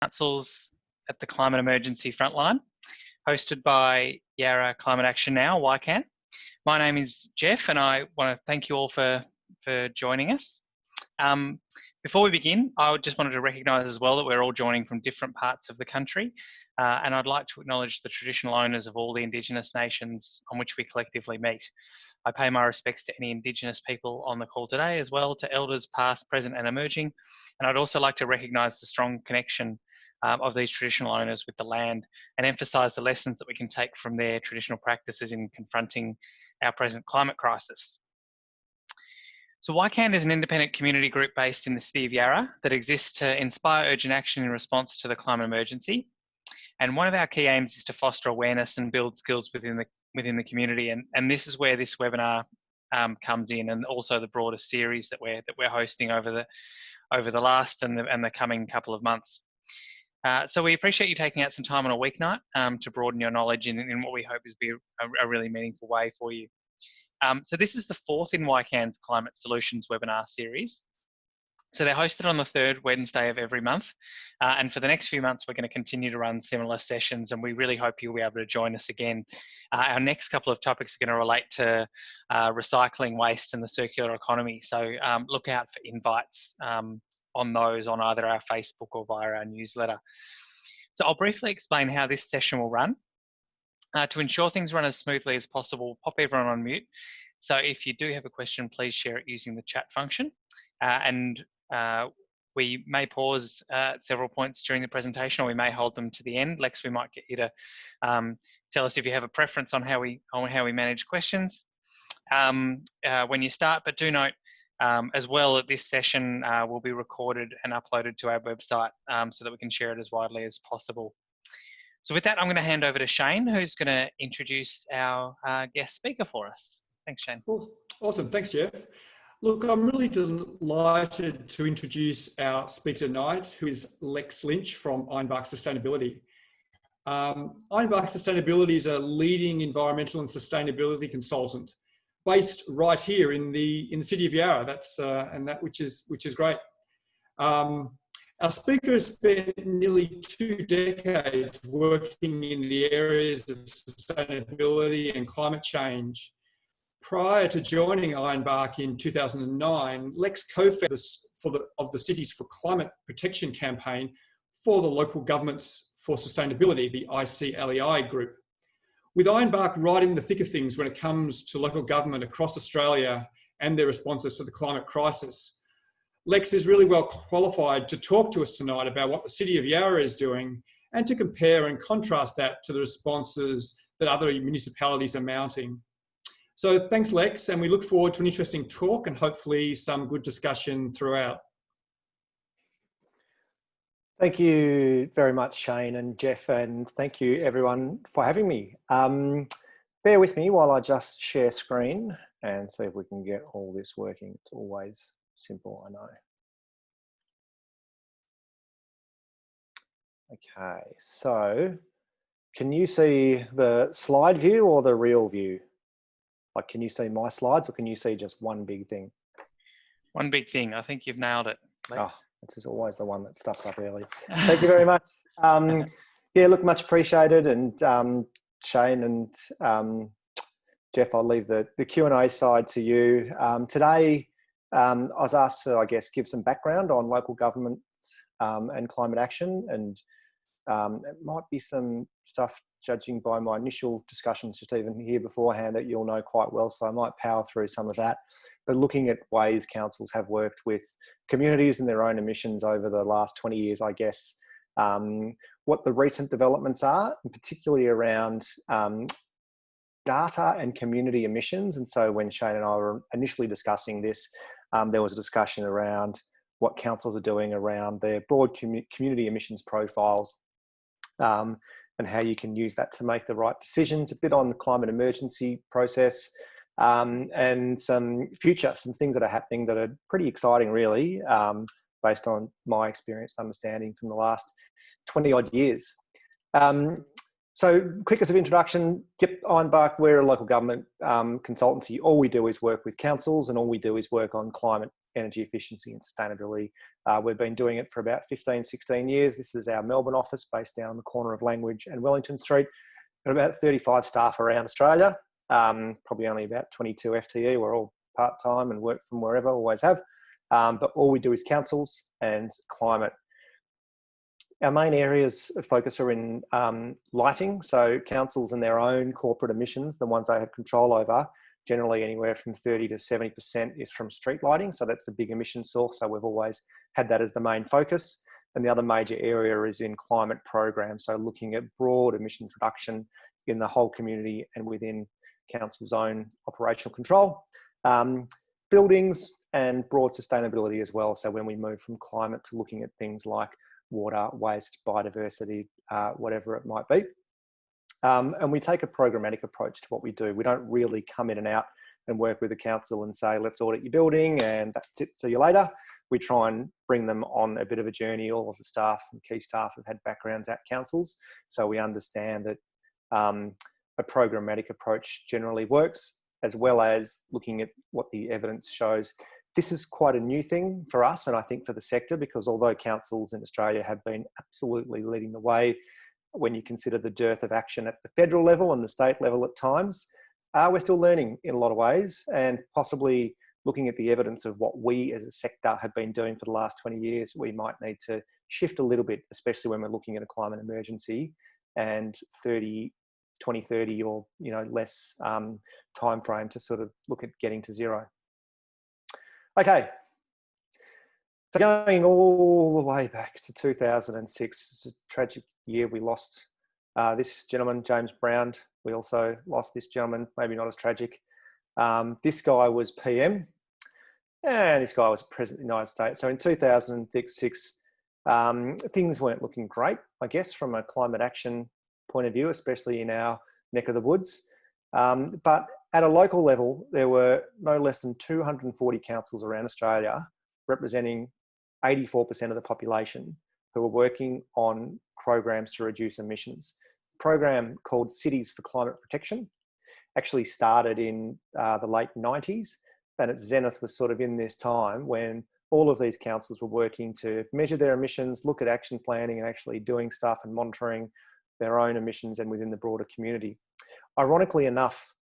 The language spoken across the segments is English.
Councils at the Climate Emergency Frontline, hosted by Yarra Climate Action Now, YCAN. My name is Jeff, and I want to thank you all for joining us. Before we begin, I just wanted to recognise as well that we're all joining from different parts of the country, and I'd like to acknowledge the traditional owners of all the Indigenous nations on which we collectively meet. I pay my respects to any Indigenous people on the call today, as well to elders past, present and emerging, and I'd also like to recognise the strong connection of these traditional owners with the land and emphasise the lessons that we can take from their traditional practices in confronting our present climate crisis. So YCAN is an independent community group based in the city of Yarra that exists to inspire urgent action in response to the climate emergency. And one of our key aims is to foster awareness and build skills within the community. And this is where this webinar comes in, and also the broader series that we're hosting over the last and the coming couple of months. So we appreciate you taking out some time on a weeknight to broaden your knowledge in what we hope is be a really meaningful way for you. So this is the fourth in YCAN's Climate Solutions webinar series. So they're hosted on the third Wednesday of every month. And for the next few months, we're going to continue to run similar sessions, and we really hope you'll be able to join us again. Our next couple of topics are going to relate to recycling, waste and the circular economy. So look out for invites on those on either our Facebook or via our newsletter. So I'll briefly explain how this session will run. To ensure things run as smoothly as possible, pop everyone on mute. So if you do have a question, please share it using the chat function. We may pause at several points during the presentation, or we may hold them to the end. Lex, we might get you to tell us if you have a preference on how we manage questions when you start. But do note as well that this session will be recorded and uploaded to our website so that we can share it as widely as possible. So with that, I'm going to hand over to Shane, who's going to introduce our guest speaker for us. Thanks, Shane. Awesome. Thanks, Jeff. Look, I'm really delighted to introduce our speaker tonight, who is Alexi Lynch from Ironbark Sustainability. Ironbark Sustainability is a leading environmental and sustainability consultant based right here in the city of Yarra. Which is great. Our speaker has spent nearly 2 decades working in the areas of sustainability and climate change. Prior to joining Ironbark in 2009, Lex co-founded the Cities for Climate Protection campaign for the Local Governments for Sustainability, the YCAN group. With Ironbark right in the thick of things when it comes to local government across Australia and their responses to the climate crisis, Lex is really well qualified to talk to us tonight about what the City of Yarra is doing and to compare and contrast that to the responses that other municipalities are mounting. So thanks, Lex, and we look forward to an interesting talk and hopefully some good discussion throughout. Thank you very much, Shane and Jeff, and thank you everyone for having me. Bear with me while I just share screen and see if we can get all this working. It's always simple, I know. Okay, so can you see the slide view or the real view? Like, can you see my slides or can you see just one big thing? One big thing. I think you've nailed it. Oh, this is always the one that stuffs up early. Thank you very much. Yeah, look, much appreciated. And Shane and Jeff, I'll leave the Q&A side to you. Today, I was asked to, I guess, give some background on local governments and climate action. And it might be some stuff, judging by my initial discussions just even here beforehand, that you'll know quite well, so I might power through some of that. But looking at ways councils have worked with communities and their own emissions over the last 20 years, I guess, what the recent developments are, and particularly around data and community emissions. And so when Shane and I were initially discussing this, there was a discussion around what councils are doing around their broad community emissions profiles, and how you can use that to make the right decisions, a bit on the climate emergency process, and some things that are happening that are pretty exciting, really, based on my experience and understanding from the last 20 odd years. So quick as of introduction, yep, Ironbark, we're a local government consultancy. All we do is work with councils, and all we do is work on climate energy efficiency and sustainability. We've been doing it for about 15, 16 years. This is our Melbourne office based down the corner of Langridge and Wellington Street. Got about 35 staff around Australia, probably only about 22 FTE. We're all part-time and work from wherever, always have. But all we do is councils and climate. Our main areas of focus are in lighting. So councils and their own corporate emissions, the ones they have control over, generally anywhere from 30 to 70% is from street lighting. So that's the big emission source. So we've always had that as the main focus. And the other major area is in climate programs. So looking at broad emissions reduction in the whole community and within council's own operational control. Buildings and broad sustainability as well. So when we move from climate to looking at things like water, waste, biodiversity, whatever it might be. And we take a programmatic approach to what we do. We don't really come in and out and work with the council and say, let's audit your building and that's it, see you later. We try and bring them on a bit of a journey. All of the staff and key staff have had backgrounds at councils. So we understand that a programmatic approach generally works, as well as looking at what the evidence shows. This is quite a new thing for us, and I think for the sector, because although councils in Australia have been absolutely leading the way, when you consider the dearth of action at the federal level and the state level at times, we're still learning in a lot of ways, and possibly looking at the evidence of what we as a sector have been doing for the last 20 years, we might need to shift a little bit, especially when we're looking at a climate emergency and 2030 or less time frame to sort of look at getting to zero. Okay, so going all the way back to 2006, it's a tragic year. We lost this gentleman, James Brown. We also lost this gentleman, maybe not as tragic. This guy was PM, and this guy was President of the United States. So in 2006, things weren't looking great, I guess, from a climate action point of view, especially in our neck of the woods. But at a local level, there were no less than 240 councils around Australia, representing 84% of the population, who were working on programs to reduce emissions. A program called Cities for Climate Protection actually started in the late 90s, and its zenith was sort of in this time when all of these councils were working to measure their emissions, look at action planning and actually doing stuff and monitoring their own emissions and within the broader community. Ironically enough,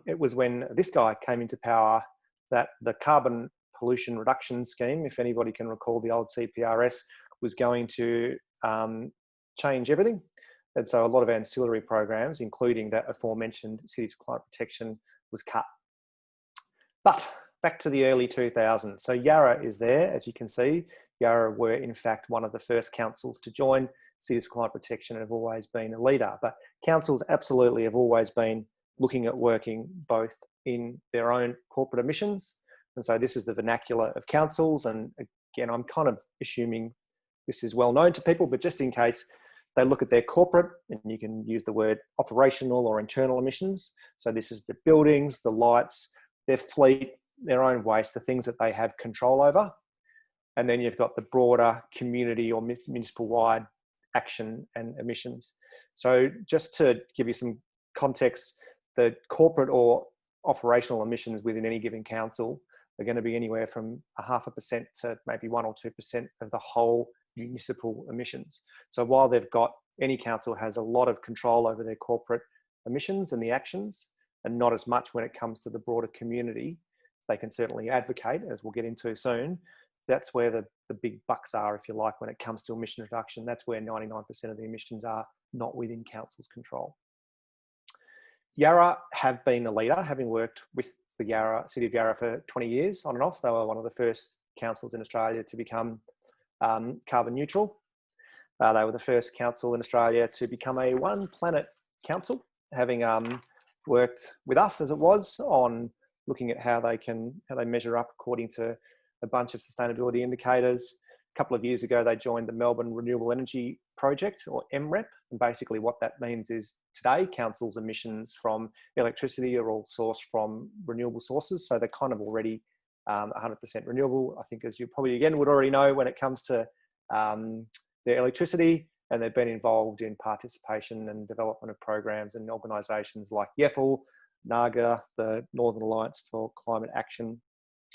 it was when this guy came into power that the carbon pollution reduction scheme, if anybody can recall the old CPRS, was going to change everything. And so a lot of ancillary programs, including that aforementioned Cities for Climate Protection, was cut. But back to the early 2000s. So Yarra is there, as you can see. Yarra were in fact one of the first councils to join Cities for Climate Protection and have always been a leader. But councils absolutely have always been looking at working both in their own corporate emissions. And so this is the vernacular of councils. And again, I'm kind of assuming this is well known to people, but just in case, they look at their corporate, and you can use the word operational or internal emissions. So this is the buildings, the lights, their fleet, their own waste, the things that they have control over. And then you've got the broader community or municipal-wide action and emissions. So just to give you some context, the corporate or operational emissions within any given council are going to be anywhere from 0.5% to maybe 1 or 2% of the whole municipal emissions. So while they've got, any council has a lot of control over their corporate emissions and the actions, and not as much when it comes to the broader community, they can certainly advocate, as we'll get into soon. That's where the big bucks are, if you like, when it comes to emission reduction. That's where 99% of the emissions are not within council's control. Yarra have been a leader, having worked with the City of Yarra for 20 years on and off. They were one of the first councils in Australia to become carbon neutral. They were the first council in Australia to become a One Planet council, having worked with us, as it was, on looking at how they measure up according to a bunch of sustainability indicators. A couple of years ago, they joined the Melbourne Renewable Energy Project, or MREP. And basically what that means is today, council's emissions from electricity are all sourced from renewable sources. So they're kind of already 100% renewable. I think, as you probably again would already know, when it comes to their electricity, and they've been involved in participation and development of programs and organisations like YEFL, NAGA, the Northern Alliance for Climate Action,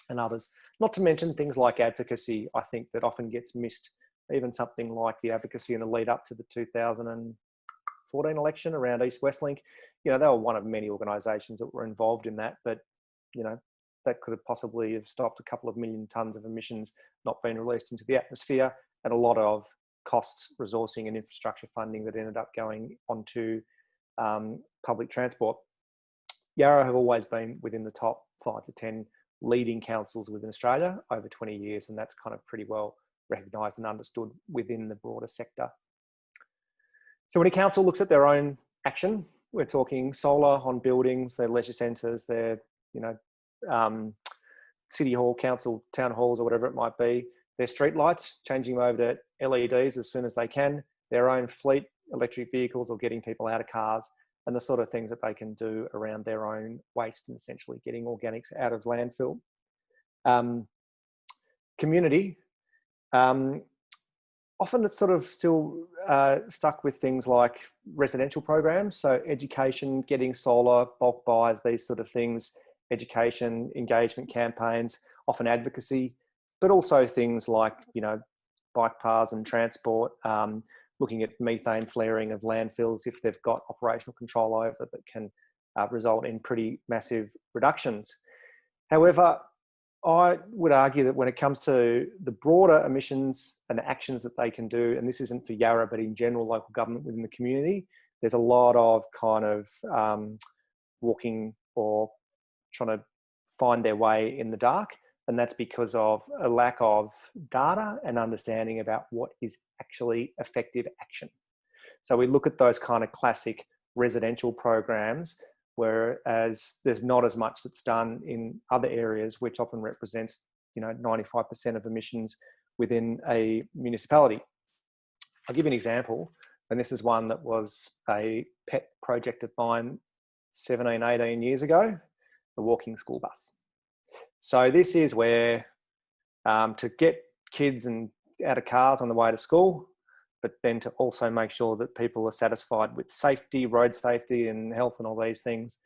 and others. Not to mention things like advocacy, I think, that often gets missed. Even something like the advocacy in the lead up to the 2014 election around East West Link. You know, they were one of many organisations that were involved in that, but, you know, that could have possibly have stopped a couple of million tonnes of emissions not being released into the atmosphere, and a lot of costs, resourcing and infrastructure funding that ended up going onto public transport. Yarra have always been within the top 5 to 10 leading councils within Australia over 20 years, and that's kind of pretty well recognised and understood within the broader sector. So when a council looks at their own action, we're talking solar on buildings, their leisure centres, their, you know, city hall, council, town halls, or whatever it might be, their street lights, changing them over to LEDs as soon as they can, their own fleet, electric vehicles, or getting people out of cars, and the sort of things that they can do around their own waste and essentially getting organics out of landfill. Community, often it's sort of still stuck with things like residential programs. So education, getting solar, bulk buys, these sort of things, education, engagement campaigns, often advocacy, but also things like, you know, bike paths and transport, looking at methane flaring of landfills if they've got operational control over that can result in pretty massive reductions. However, I would argue that when it comes to the broader emissions and the actions that they can do, and this isn't for Yarra, but in general local government within the community, there's a lot of kind of walking or trying to find their way in the dark. And that's because of a lack of data and understanding about what is actually effective action. So we look at those kind of classic residential programs, whereas there's not as much that's done in other areas, which often represents, you know, 95% of emissions within a municipality. I'll give you an example, and this is one that was a pet project of mine 17, 18 years ago, the walking school bus. So this is where to get kids and out of cars on the way to school, but then to also make sure that people are satisfied with safety, road safety and health and all these things.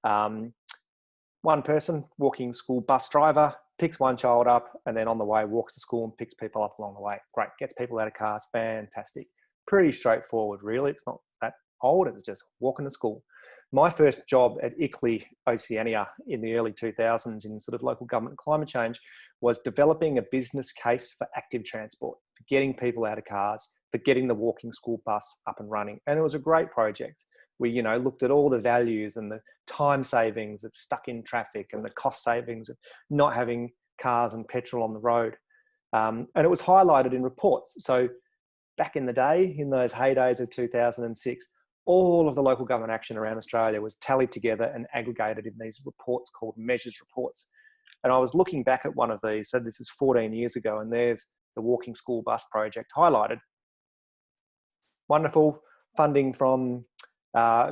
One person, walking school bus driver, picks one child up and then on the way walks to school and picks people up along the way. Great, gets people out of cars, fantastic. Pretty straightforward, really. It's not that old, it's just walking to school. My first job at ICLEI Oceania in the early 2000s in sort of local government climate change was developing a business case for active transport, for getting people out of cars, for getting the walking school bus up and running. And it was a great project. We, you know, looked at all the values and the time savings of stuck in traffic and the cost savings of not having cars and petrol on the road. And it was highlighted in reports. So back in the day, in those heydays of 2006, all of the local government action around Australia was tallied together and aggregated in these reports called measures reports. And I was looking back at one of these, so this is 14 years ago, and there's the walking school bus project highlighted. Wonderful funding from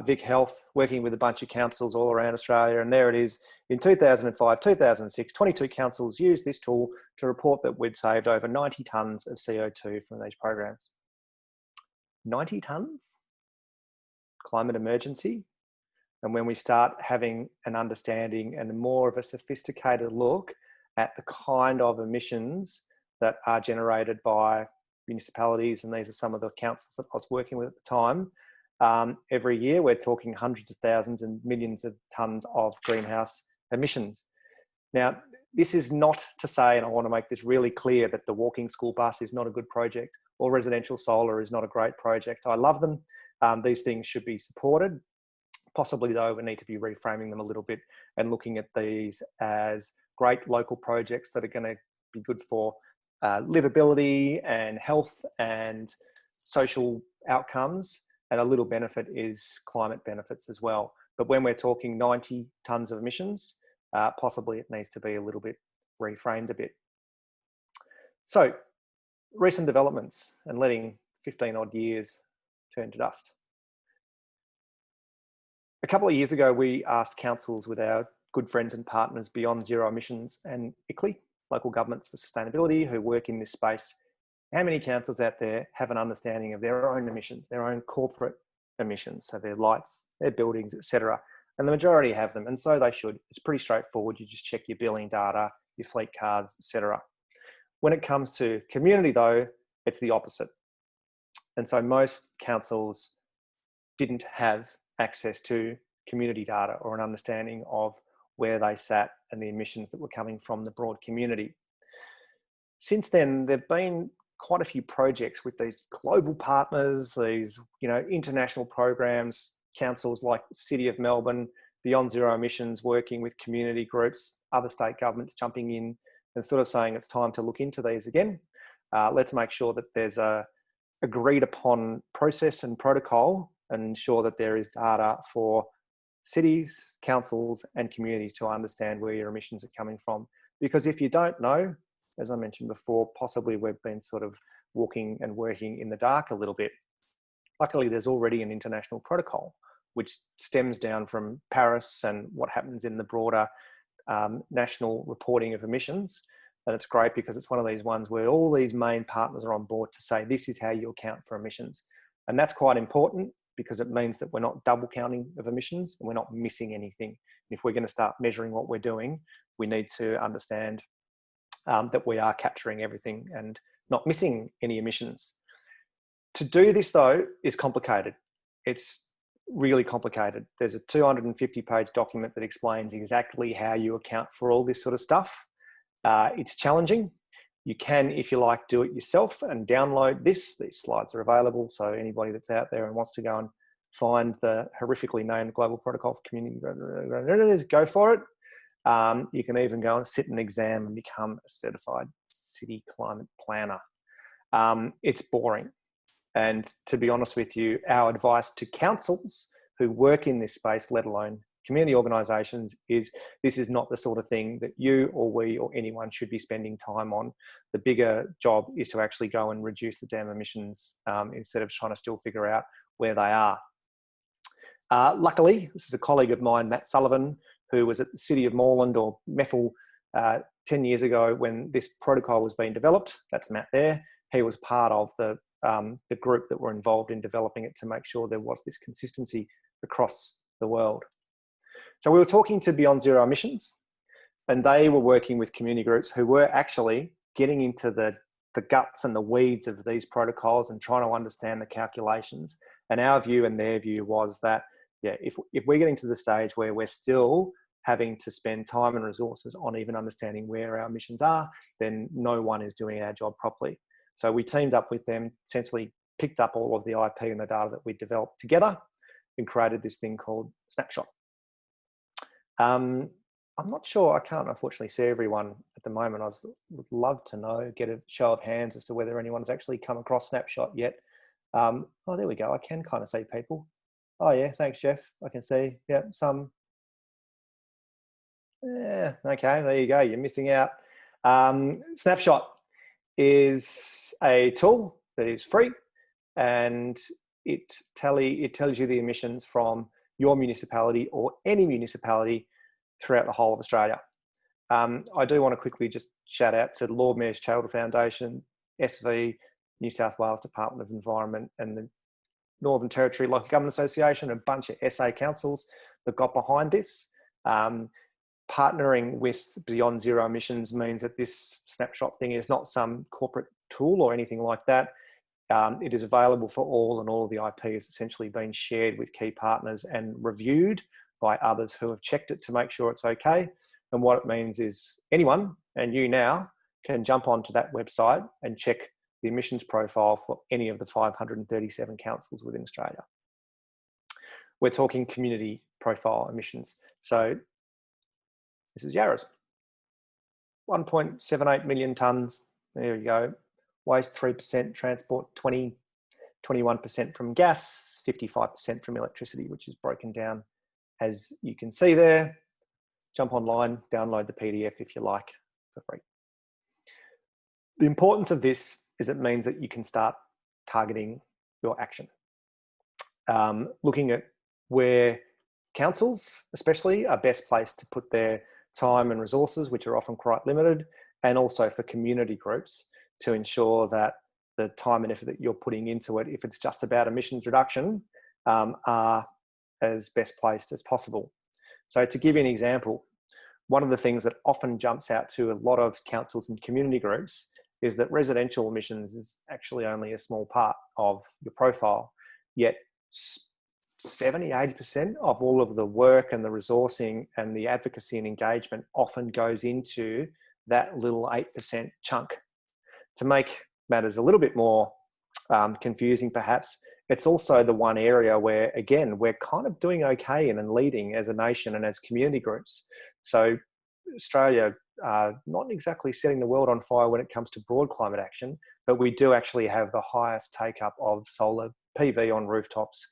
Vic Health, working with a bunch of councils all around Australia. And there it is. In 2005, 2006, 22 councils used this tool to report that we'd saved over 90 tonnes of CO2 from these programs. 90 tonnes? Climate emergency. And when we start having an understanding and more of a sophisticated look at the kind of emissions that are generated by municipalities, and these are some of the councils that I was working with at the time, every year we're talking hundreds of thousands and millions of tonnes of greenhouse emissions. Now, this is not to say, and I want to make this really clear, that the walking school bus is not a good project or residential solar is not a great project. I love them. These things should be supported. Possibly though, we need to be reframing them a little bit and looking at these as great local projects that are going to be good for livability and health and social outcomes. And a little benefit is climate benefits as well. But when we're talking 90 tonnes of emissions, possibly it needs to be a little bit reframed a bit. So recent developments and letting 15 odd years turn to dust. A couple of years ago, we asked councils with our good friends and partners Beyond Zero Emissions and ICLEI, Local Governments for Sustainability, who work in this space, how many councils out there have an understanding of their own emissions, their own corporate emissions, so their lights, their buildings, etc. And the majority have them, and so they should. It's pretty straightforward. You just check your billing data, your fleet cards, etc. When it comes to community though, it's the opposite. And so most councils didn't have access to community data or an understanding of where they sat and the emissions that were coming from the broad community. Since then, there've been quite a few projects with these global partners, these international programs, councils like the City of Melbourne, Beyond Zero Emissions, working with community groups, other state governments jumping in and sort of saying it's time to look into these again. Let's make sure that there's a agreed upon process and protocol and ensure that there is data for cities, councils and communities to understand where your emissions are coming from. Because if you don't know, as I mentioned before, possibly we've been sort of walking and working in the dark a little bit. Luckily, there's already an international protocol which stems down from Paris and what happens in the broader national reporting of emissions. And it's great because it's one of these ones where all these main partners are on board to say, this is how you account for emissions. And that's quite important because it means that we're not double counting of emissions and we're not missing anything. If we're going to start measuring what we're doing, we need to understand that we are capturing everything and not missing any emissions. To do this though is complicated. It's really complicated. There's a 250-page document that explains exactly how you account for all this sort of stuff. It's challenging. You can, if you like, do it yourself and download this. These slides are available, so anybody that's out there and wants to go and find the horrifically named Global Protocol for Community, go for it. You can even go and sit an exam and become a certified city climate planner. It's boring. And to be honest with you, our advice to councils who work in this space, let alone community organisations, is this is not the sort of thing that you or we or anyone should be spending time on. The bigger job is to actually go and reduce the damn emissions instead of trying to still figure out where they are. Luckily, this is a colleague of mine, Matt Sullivan, who was at the City of Moreland or MEFL 10 years ago when this protocol was being developed. That's Matt there. He was part of the group that were involved in developing it to make sure there was this consistency across the world. So we were talking to Beyond Zero Emissions, and they were working with community groups who were actually getting into the guts and the weeds of these protocols and trying to understand the calculations. And our view and their view was that, yeah, if we're getting to the stage where we're still having to spend time and resources on even understanding where our emissions are, then no one is doing our job properly. So we teamed up with them, essentially picked up all of the IP and the data that we developed together and created this thing called Snapshot. I'm not sure, I can't unfortunately see everyone at the moment. I would love to know, get a show of hands as to whether anyone's actually come across Snapshot yet. Oh, there we go, I can kind of see people. Oh yeah, thanks Jeff, I can see, yeah, some. Yeah, okay, there you go, you're missing out. Snapshot is a tool that is free and it tells you the emissions from your municipality or any municipality throughout the whole of Australia. I do want to quickly just shout out to the Lord Mayor's Charitable Foundation, SV, New South Wales Department of Environment and the Northern Territory Local Government Association, a bunch of SA councils that got behind this. Partnering with Beyond Zero Emissions means that this snapshot thing is not some corporate tool or anything like that. It is available for all, and all of the IP has essentially been shared with key partners and reviewed by others who have checked it to make sure it's okay. And what it means is anyone, and you now, can jump onto that website and check the emissions profile for any of the 537 councils within Australia. We're talking community profile emissions. So this is Yarra's. 1.78 million tonnes, there you go. Waste 3%, transport 21% from gas, 55% from electricity, which is broken down as you can see there. Jump online, download the PDF if you like for free. The importance of this is it means that you can start targeting your action. Looking at where councils especially are best placed to put their time and resources, which are often quite limited, and also for community groups to ensure that the time and effort that you're putting into it, if it's just about emissions reduction, are as best placed as possible. So to give you an example, one of the things that often jumps out to a lot of councils and community groups is that residential emissions is actually only a small part of your profile, yet 70–80% of all of the work and the resourcing and the advocacy and engagement often goes into that little 8% chunk. To make matters a little bit more confusing perhaps, it's also the one area where, again, we're kind of doing okay and leading as a nation and as community groups. So Australia, not exactly setting the world on fire when it comes to broad climate action, but we do actually have the highest take up of solar PV on rooftops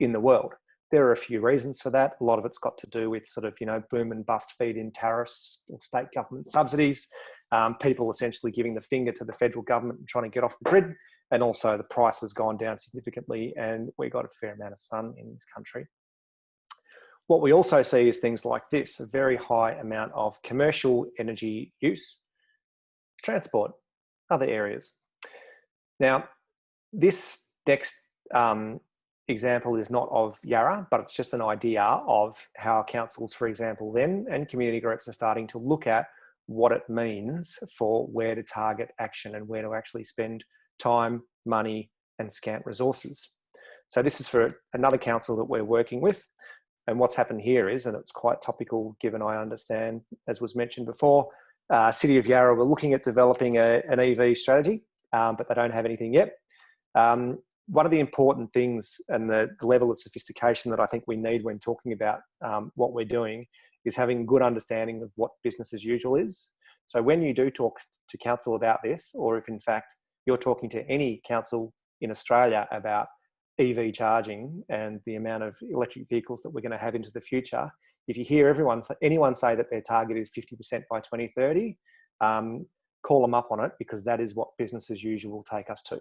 in the world. There are a few reasons for that. A lot of it's got to do with sort of, boom and bust feed in tariffs or state government subsidies, people essentially giving the finger to the federal government and trying to get off the grid. And also the price has gone down significantly and we got a fair amount of sun in this country. What we also see is things like this, a very high amount of commercial energy use, transport, other areas. Now, this next example is not of Yarra, but it's just an idea of how councils, for example, then and community groups are starting to look at what it means for where to target action and where to actually spend time, money, and scant resources. So this is for another council that we're working with. And what's happened here is, and it's quite topical given I understand, as was mentioned before, City of Yarra were looking at developing an EV strategy, but they don't have anything yet. One of the important things and the level of sophistication that I think we need when talking about what we're doing is having good understanding of what business as usual is. So when you do talk to council about this, or if in fact you're talking to any council in Australia about EV charging and the amount of electric vehicles that we're going to have into the future, if you hear anyone say that their target is 50% by 2030, call them up on it, because that is what business as usual will take us to.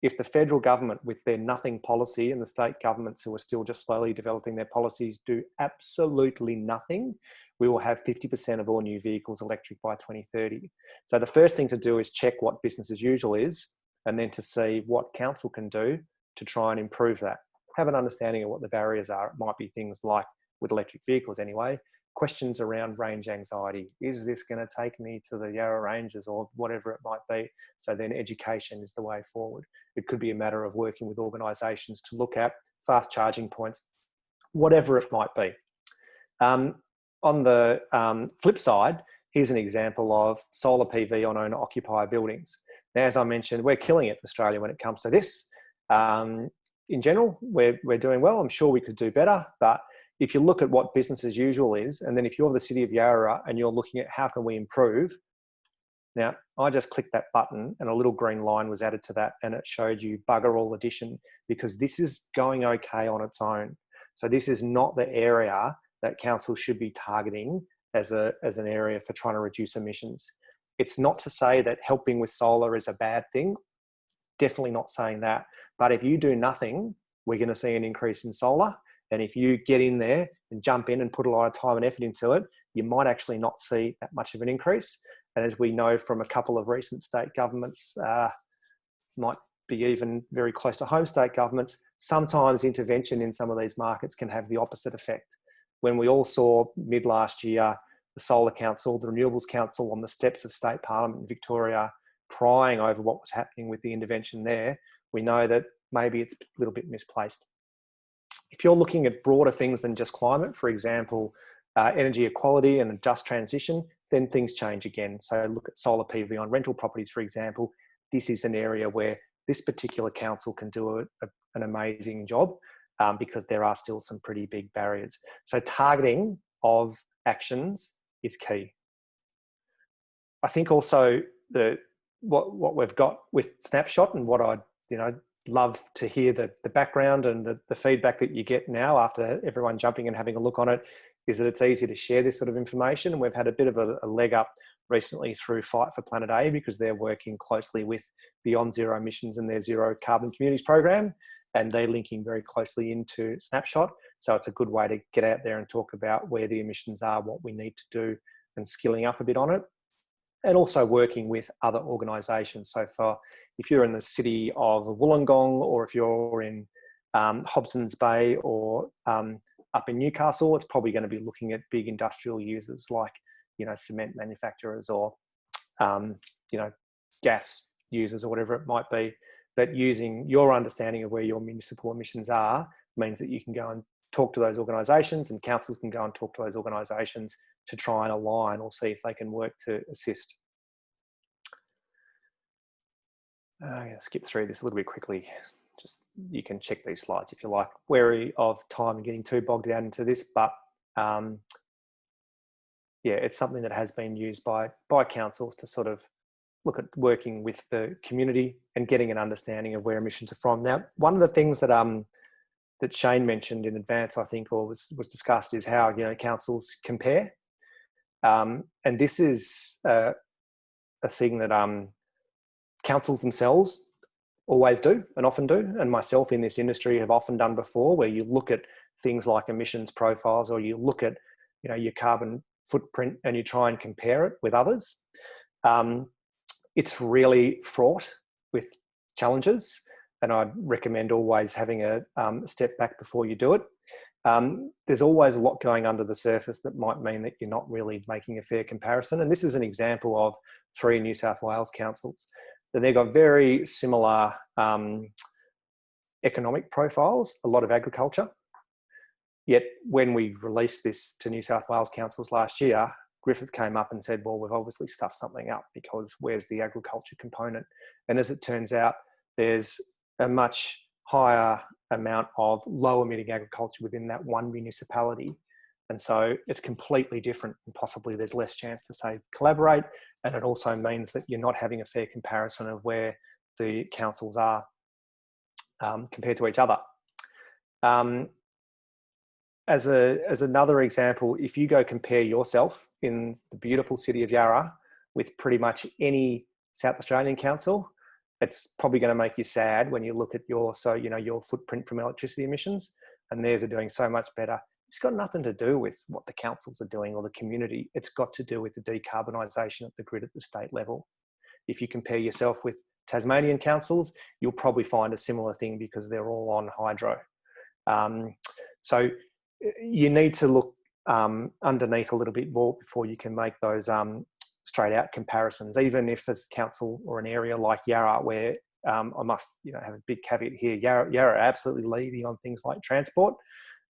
If the federal government with their nothing policy and the state governments who are still just slowly developing their policies do absolutely nothing, we will have 50% of all new vehicles electric by 2030. So the first thing to do is check what business as usual is, and then to see what council can do to try and improve that. Have an understanding of what the barriers are. It might be things like, with electric vehicles anyway, questions around range anxiety. Is this going to take me to the Yarra Ranges or whatever it might be? So then education is the way forward. It could be a matter of working with organisations to look at fast charging points, whatever it might be. On the flip side, here's an example of solar PV on owner-occupier buildings. Now, as I mentioned, we're killing it in Australia when it comes to this. In general, we're doing well. I'm sure we could do better, but if you look at what business as usual is, and then if you're the City of Yarra and you're looking at how can we improve, now I just clicked that button and a little green line was added to that and it showed you bugger all addition, because this is going okay on its own. So this is not the area that council should be targeting as an area for trying to reduce emissions. It's not to say that helping with solar is a bad thing. Definitely not saying that. But if you do nothing, we're going to see an increase in solar. And if you get in there and jump in and put a lot of time and effort into it, you might actually not see that much of an increase. And as we know from a couple of recent state governments, might be even very close to home state governments, sometimes intervention in some of these markets can have the opposite effect. When we all saw mid last year, the Solar Council, the Renewables Council on the steps of State Parliament in Victoria, crying over what was happening with the intervention there, we know that maybe it's a little bit misplaced. If you're looking at broader things than just climate, for example, energy equality and a just transition, then things change again. So look at solar PV on rental properties, for example. This is an area where this particular council can do an amazing job because there are still some pretty big barriers. So targeting of actions is key. I think also what we've got with Snapshot, and what I'd love to hear the background and the feedback that you get now after everyone jumping and having a look on it, is that it's easy to share this sort of information. And we've had a bit of a leg up recently through Fight for Planet A, because they're working closely with Beyond Zero Emissions and their Zero Carbon Communities program, and they're linking very closely into Snapshot. So it's a good way to get out there and talk about where the emissions are, what we need to do, and skilling up a bit on it. And also working with other organisations. So if you're in the city of Wollongong, or if you're in Hobson's Bay or up in Newcastle, it's probably going to be looking at big industrial users like, cement manufacturers or, gas users or whatever it might be. But using your understanding of where your municipal emissions are means that you can go and talk to those organisations, and councils can go and talk to those organisations to try and align or see if they can work to assist. I'm going to skip through this a little bit quickly. Just, you can check these slides if you like. Wary of time and getting too bogged down into this, but yeah, it's something that has been used by councils to sort of look at working with the community and getting an understanding of where emissions are from. Now, one of the things that that Shane mentioned in advance, I think, or was discussed, is how councils compare, and this is a thing that councils themselves always do and often do, and myself in this industry have often done before, where you look at things like emissions profiles, or you look at your carbon footprint and you try and compare it with others. It's really fraught with challenges, and I'd recommend always having a step back before you do it. There's always a lot going under the surface that might mean that you're not really making a fair comparison, and this is an example of 3 New South Wales councils. They've got very similar economic profiles, a lot of agriculture. Yet when we released this to New South Wales councils last year, Griffith came up and said, well, we've obviously stuffed something up, because where's the agriculture component? And as it turns out, there's a much higher amount of low emitting agriculture within that one municipality. And so it's completely different, and possibly there's less chance to say collaborate. And it also means that you're not having a fair comparison of where the councils are compared to each other. As another example, if you go compare yourself in the beautiful city of Yarra with pretty much any South Australian council, it's probably going to make you sad when you look at your footprint from electricity emissions, and theirs are doing so much better. It's got nothing to do with what the councils are doing or the community. It's got to do with the decarbonisation of the grid at the state level. If you compare yourself with Tasmanian councils, you'll probably find a similar thing, because they're all on hydro. So you need to look underneath a little bit more before you can make those straight out comparisons. Even if as a council or an area like Yarra, where I must have a big caveat here, Yarra are absolutely leading on things like transport.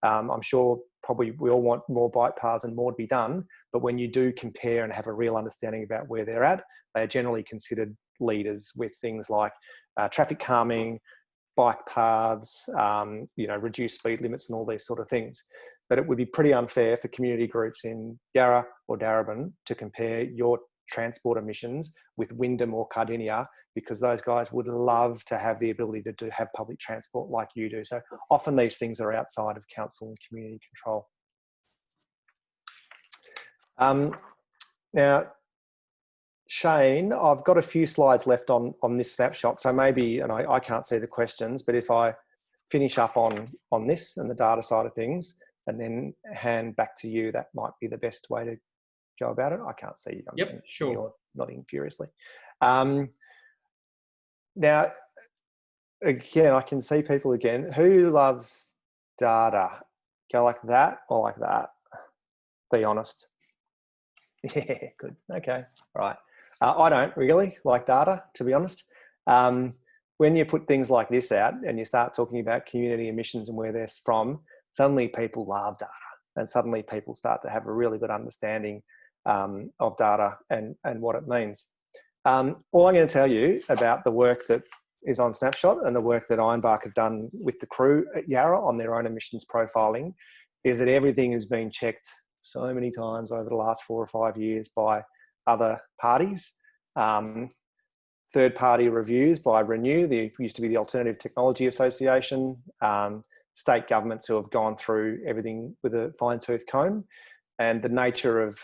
I'm sure probably we all want more bike paths and more to be done, but when you do compare and have a real understanding about where they're at, they are generally considered leaders with things like traffic calming, bike paths, reduced speed limits and all these sort of things. But it would be pretty unfair for community groups in Yarra or Darebin to compare your transport emissions with Wyndham or Cardinia, because those guys would love to have the ability to have public transport like you do. So often these things are outside of council and community control. Now, Shane, I've got a few slides left on this snapshot, so maybe, and I can't see the questions, but if I finish up on this and the data side of things and then hand back to you, that might be the best way to go about it. I can't see you. Yep, sure. You're nodding furiously. Now, again, I can see people again. Who loves data? Go like that or like that? Be honest. Yeah, good. Okay, right. I don't really like data, to be honest. When you put things like this out and you start talking about community emissions and where they're from, suddenly people love data, and suddenly people start to have a really good understanding of data and what it means. All I'm going to tell you about the work that is on Snapshot and the work that Ironbark have done with the crew at Yarra on their own emissions profiling is that everything has been checked so many times over the last 4 or 5 years by other parties. Third-party reviews by Renew, there used to be the Alternative Technology Association, state governments who have gone through everything with a fine-tooth comb. And the nature of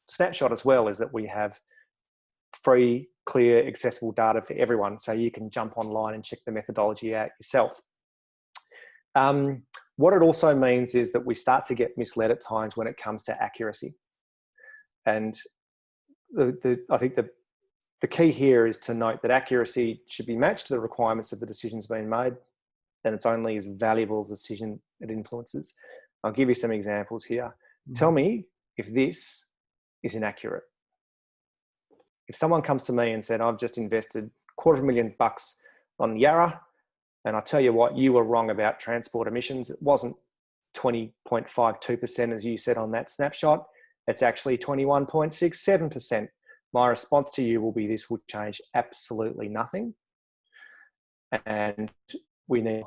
Snapshot as well is that we have free, clear, accessible data for everyone, so you can jump online and check the methodology out yourself. What it also means is that we start to get misled at times when it comes to accuracy. And I think the key here is to note that accuracy should be matched to the requirements of the decisions being made, and it's only as valuable as the decision it influences. I'll give you some examples here. Tell me if this is inaccurate. If someone comes to me and said, I've just invested $250,000 on Yarra, and I tell you what, you were wrong about transport emissions. It wasn't 20.52% as you said on that snapshot. It's actually 21.67%. My response to you will be, this would change absolutely nothing. And we need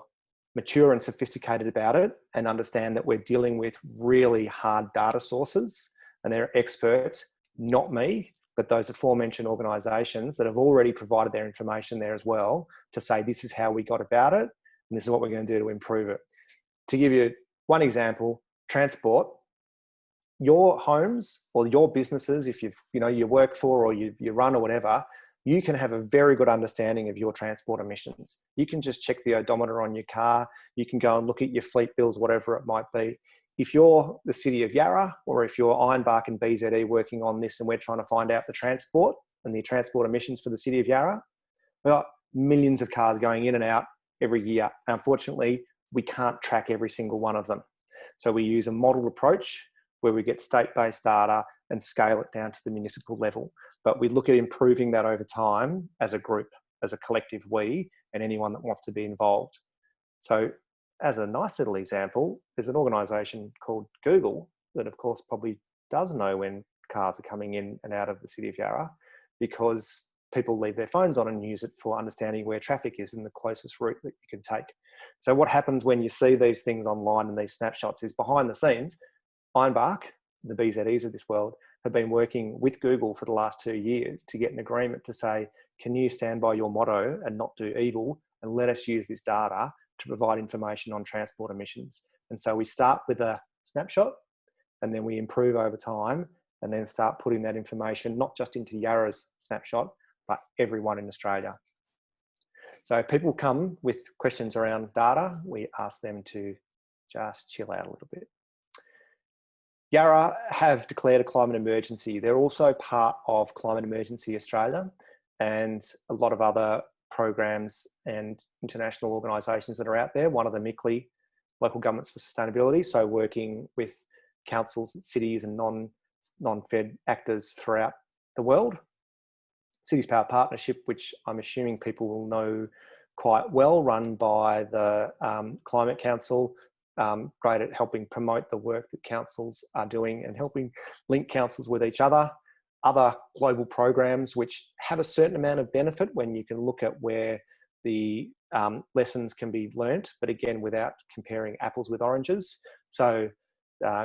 mature and sophisticated about it and understand that we're dealing with really hard data sources, and they're experts, not me, but those aforementioned organisations that have already provided their information there as well to say, this is how we got about it, and this is what we're going to do to improve it. To give you one example, transport, your homes or your businesses, if you work for or you run or whatever, you can have a very good understanding of your transport emissions. You can just check the odometer on your car. You can go and look at your fleet bills, whatever it might be. If you're the City of Yarra, or if you're Ironbark and BZE working on this and we're trying to find out the transport and the transport emissions for the City of Yarra, we've got millions of cars going in and out every year. Unfortunately, we can't track every single one of them. So we use a model approach where we get state-based data and scale it down to the municipal level. But we look at improving that over time as a group, as a collective we, and anyone that wants to be involved. So as a nice little example, there's an organisation called Google that of course probably does know when cars are coming in and out of the City of Yarra, because people leave their phones on and use it for understanding where traffic is and the closest route that you can take. So what happens when you see these things online and these snapshots is, behind the scenes, Ironbark, the BZEs of this world, have been working with Google for the last 2 years to get an agreement to say, can you stand by your motto and not do evil, and let us use this data to provide information on transport emissions. And so we start with a snapshot, and then we improve over time, and then start putting that information not just into Yarra's snapshot, but everyone in Australia. So if people come with questions around data, we ask them to just chill out a little bit. Yarra have declared a climate emergency. They're also part of Climate Emergency Australia and a lot of other programs and international organisations that are out there. One of them, ICLEI, Local Governments for Sustainability, so working with councils, cities and non-fed actors throughout the world. Cities Power Partnership, which I'm assuming people will know quite well, run by the Climate Council, great at helping promote the work that councils are doing and helping link councils with each other. Other global programs which have a certain amount of benefit when you can look at where the lessons can be learnt, but again, without comparing apples with oranges. So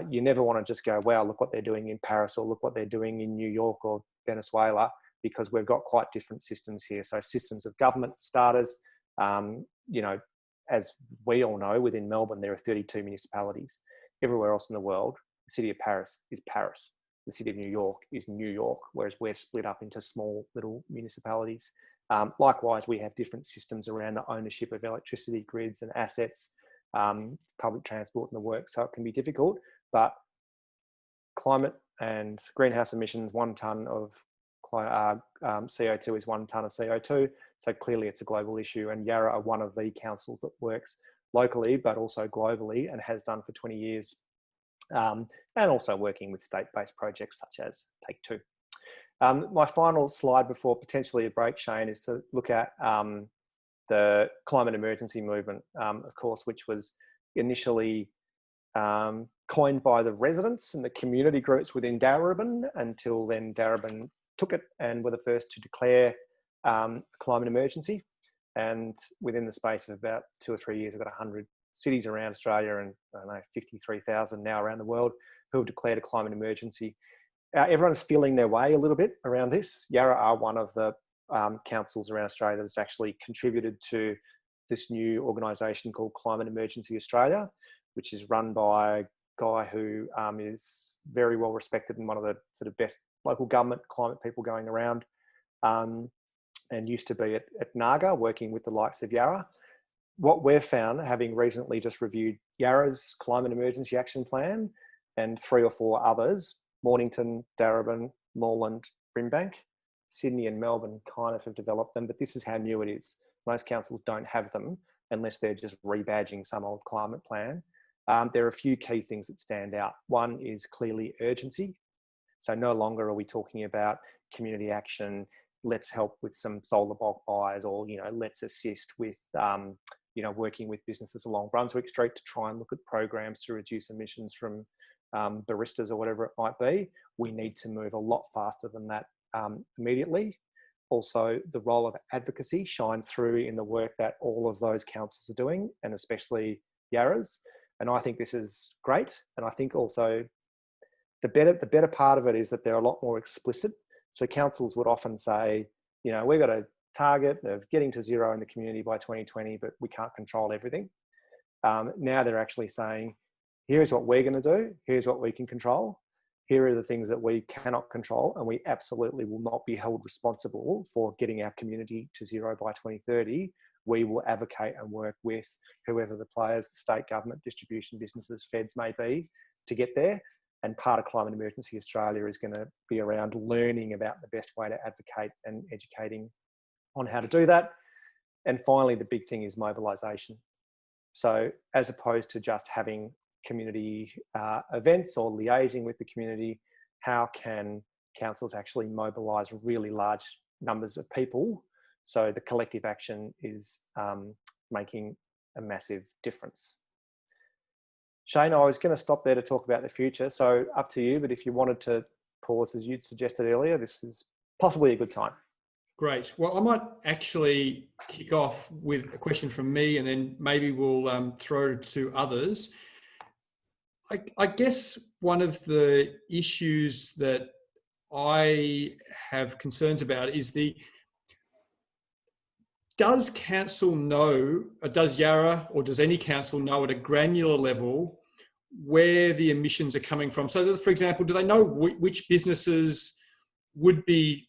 you never want to just go, wow, look what they're doing in Paris, or look what they're doing in New York or Venezuela, because we've got quite different systems here. So systems of government, for starters, as we all know, within Melbourne, there are 32 municipalities. Everywhere else in the world, the city of Paris is Paris. The city of New York is New York, whereas we're split up into small little municipalities. Likewise, we have different systems around the ownership of electricity grids and assets, public transport and the work. So it can be difficult, but climate and greenhouse emissions, 1 tonne of CO2 is 1 tonne of CO2. So clearly it's a global issue, and Yarra are one of the councils that works locally, but also globally, and has done for 20 years. And also working with state-based projects such as Take Two. My final slide before potentially a break, Shane, is to look at the climate emergency movement, of course, which was initially coined by the residents and the community groups within Darebin, until then Darebin took it and were the first to declare a climate emergency. And within the space of about 2 or 3 years, we've got 100 cities around Australia and, I don't know, 53,000 now around the world who have declared a climate emergency. Everyone's feeling their way a little bit around this. Yarra are one of the councils around Australia that's actually contributed to this new organisation called Climate Emergency Australia, which is run by a guy who is very well respected and one of the sort of best local government climate people going around, and used to be at Naga working with the likes of Yarra. What we've found, having recently just reviewed Yarra's Climate Emergency Action Plan and 3 or 4 others, Mornington, Darebin, Moreland, Brimbank, Sydney and Melbourne kind of have developed them, but this is how new it is. Most councils don't have them unless they're just rebadging some old climate plan. there are a few key things that stand out. One is clearly urgency. So no longer are we talking about community action, let's help with some solar bulk buys, or, let's assist with, working with businesses along Brunswick Street to try and look at programs to reduce emissions from baristas or whatever it might be. We need to move a lot faster than that immediately. Also, the role of advocacy shines through in the work that all of those councils are doing, and especially Yarra's. And I think this is great. And I think also the better part of it is that they're a lot more explicit. So councils would often say, we've got a target of getting to zero in the community by 2020, but we can't control everything. Now they're actually saying, here's what we're going to do. Here's what we can control. Here are the things that we cannot control, and we absolutely will not be held responsible for getting our community to zero by 2030. We will advocate and work with whoever the players, state government, distribution businesses, feds may be, to get there. And part of Climate Emergency Australia is going to be around learning about the best way to advocate and educating on how to do that. And finally, the big thing is mobilisation. So as opposed to just having community events or liaising with the community, how can councils actually mobilise really large numbers of people so the collective action is making a massive difference? Shane, I was going to stop there to talk about the future, so up to you, but if you wanted to pause as you'd suggested earlier, this is possibly a good time. Great. Well, I might actually kick off with a question from me, and then maybe we'll throw it to others. I guess one of the issues that I have concerns about is does council know, or does Yarra, or does any council know at a granular level where the emissions are coming from? So, for example, do they know which businesses would be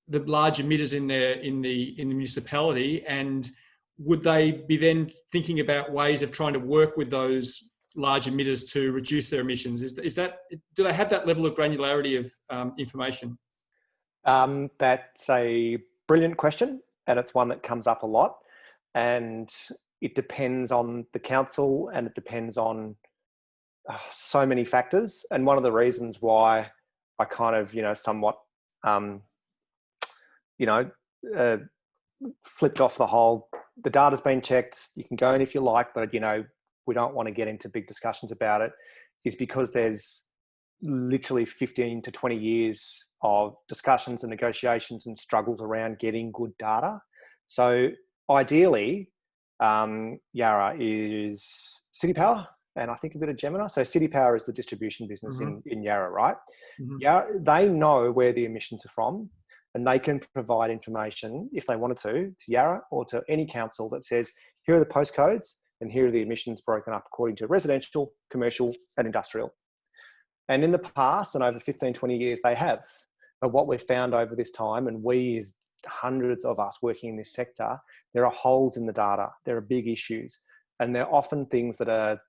the large emitters in the municipality, and would they be then thinking about ways of trying to work with those large emitters to reduce their emissions? Do they have that level of granularity of information? That's a brilliant question, and it's one that comes up a lot, and it depends on the council, and it depends on so many factors. And one of the reasons why I kind of somewhat flipped off the whole, the data's been checked, you can go in if you like, but we don't want to get into big discussions about it, is because there's literally 15 to 20 years of discussions and negotiations and struggles around getting good data. So ideally, Yarra is City Power, and I think a bit of Gemini. So City Power is the distribution business in Yarra, right? Yarra, they know where the emissions are from, and they can provide information, if they wanted to Yarra or to any council that says, here are the postcodes, and here are the emissions broken up according to residential, commercial, and industrial. And in the past, and over 15, 20 years, they have. But what we've found over this time, and we as hundreds of us working in this sector, there are holes in the data. There are big issues. And they're often things that are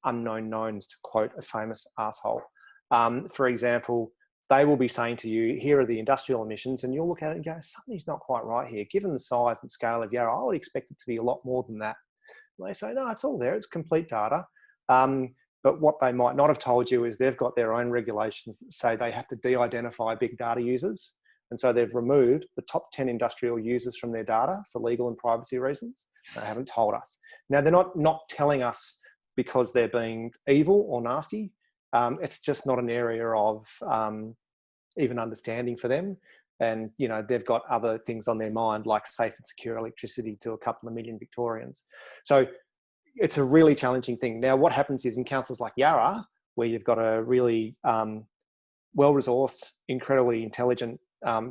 unknown knowns, to quote a famous asshole. For example, they will be saying to you, here are the industrial emissions, and you'll look at it and go, something's not quite right here. Given the size and scale of Yarra, I would expect it to be a lot more than that. They say, no, it's all there. It's complete data. But what they might not have told you is they've got their own regulations that say they have to de-identify big data users. And so they've removed the top 10 industrial users from their data for legal and privacy reasons. They haven't told us. Now, they're not telling us because they're being evil or nasty. It's just not an area of even understanding for them. And, they've got other things on their mind, like safe and secure electricity to a couple of million Victorians. So it's a really challenging thing. Now, what happens is in councils like Yarra, where you've got a really well-resourced, incredibly intelligent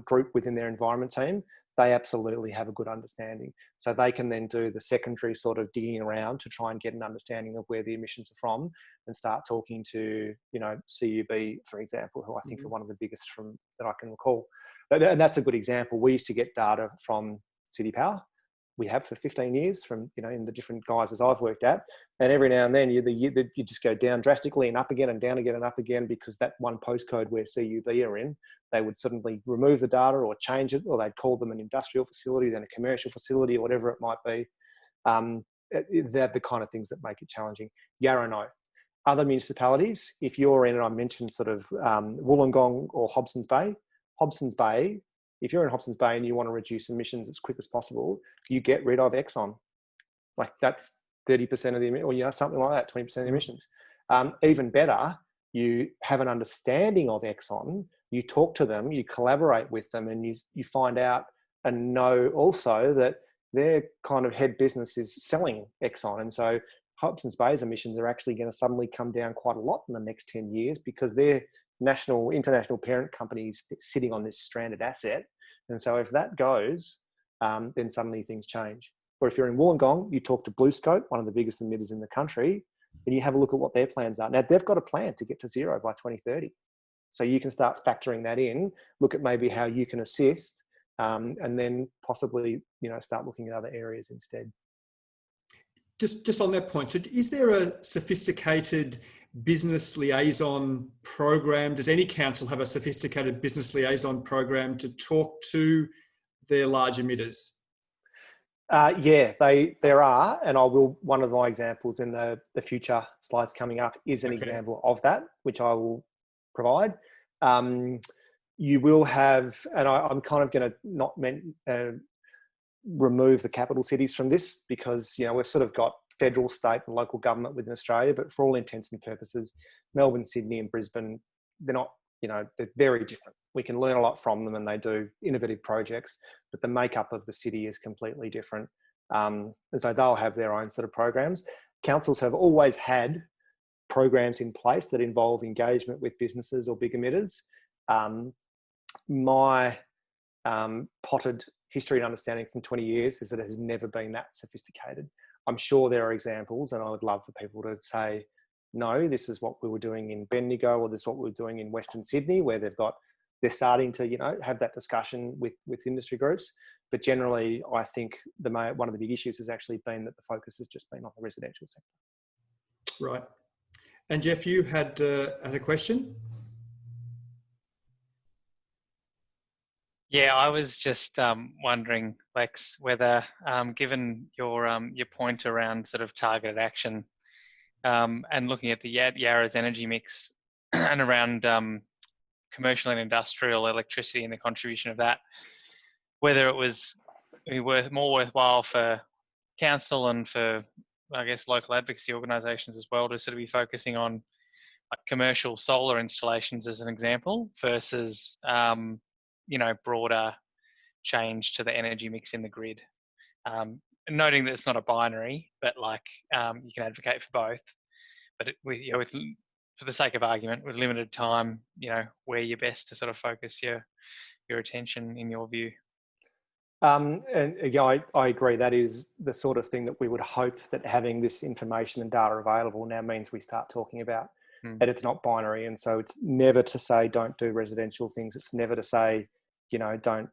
group within their environment team, they absolutely have a good understanding. So they can then do the secondary sort of digging around to try and get an understanding of where the emissions are from, and start talking to, CUB, for example, who I think are one of the biggest that I can recall. And that's a good example. We used to get data from City Power. We have for 15 years from, in the different guises I've worked at. And every now and then you just go down drastically and up again and down again and up again, because that one postcode where CUB are in, they would suddenly remove the data or change it, or they'd call them an industrial facility, then a commercial facility, or whatever it might be. They're the kind of things that make it challenging. Yarra, no. other municipalities, if you're in, and I mentioned sort of Wollongong or Hobson's Bay, if you're in Hobson's Bay and you want to reduce emissions as quick as possible, you get rid of Exxon. Like that's 30% of the, or, you know, something like that, 20% of the emissions. Even better, you have an understanding of Exxon, you talk to them, you collaborate with them, and you find out and know also that their kind of head business is selling Exxon. And so Hobson's Bay's emissions are actually going to suddenly come down quite a lot in the next 10 years because their international parent companies sitting on this stranded asset. And so if that goes, then suddenly things change. Or if you're in Wollongong, you talk to BlueScope, one of the biggest emitters in the country, and you have a look at what their plans are. Now, they've got a plan to get to zero by 2030. So you can start factoring that in, look at maybe how you can assist, and then possibly, you know, start looking at other areas instead. Just on that point, so is there a sophisticated business liaison program? Does any council have a sophisticated business liaison program to talk to their large emitters? Yeah, there are, and one of my examples in the future slides coming up is an example of that, which I will provide. You will have, and I'm kind of going to not remove the capital cities from this because, you know, we've sort of got federal, state and local government within Australia, but for all intents and purposes, Melbourne, Sydney and Brisbane, they're not, you know, they're very different. We can learn a lot from them and they do innovative projects, but the makeup of the city is completely different. And so they'll have their own sort of programs. Councils have always had programs in place that involve engagement with businesses or big emitters. My potted history and understanding from 20 years is that it has never been that sophisticated. I'm sure there are examples, and I would love for people to say, no, this is what we were doing in Bendigo, or this is what we were doing in Western Sydney, where they're starting to, you know, have that discussion with industry groups. But generally, I think one of the big issues has actually been that the focus has just been on the residential sector. Right. And Jeff, you had a question? Yeah, I was just wondering, Lex, whether, given your point around sort of targeted action and looking at the Yarra's energy mix and around commercial and industrial electricity and the contribution of that, whether it was more worthwhile for council and for, I guess, local advocacy organisations as well to sort of be focusing on like commercial solar installations as an example versus you know, broader change to the energy mix in the grid. Noting that it's not a binary, but like you can advocate for both. But for the sake of argument, with limited time, you know, where you're best to sort of focus your attention in your view. And yeah, I agree. That is the sort of thing that we would hope that having this information and data available now means we start talking about. And it's not binary. And so it's never to say don't do residential things. It's never to say, you know, don't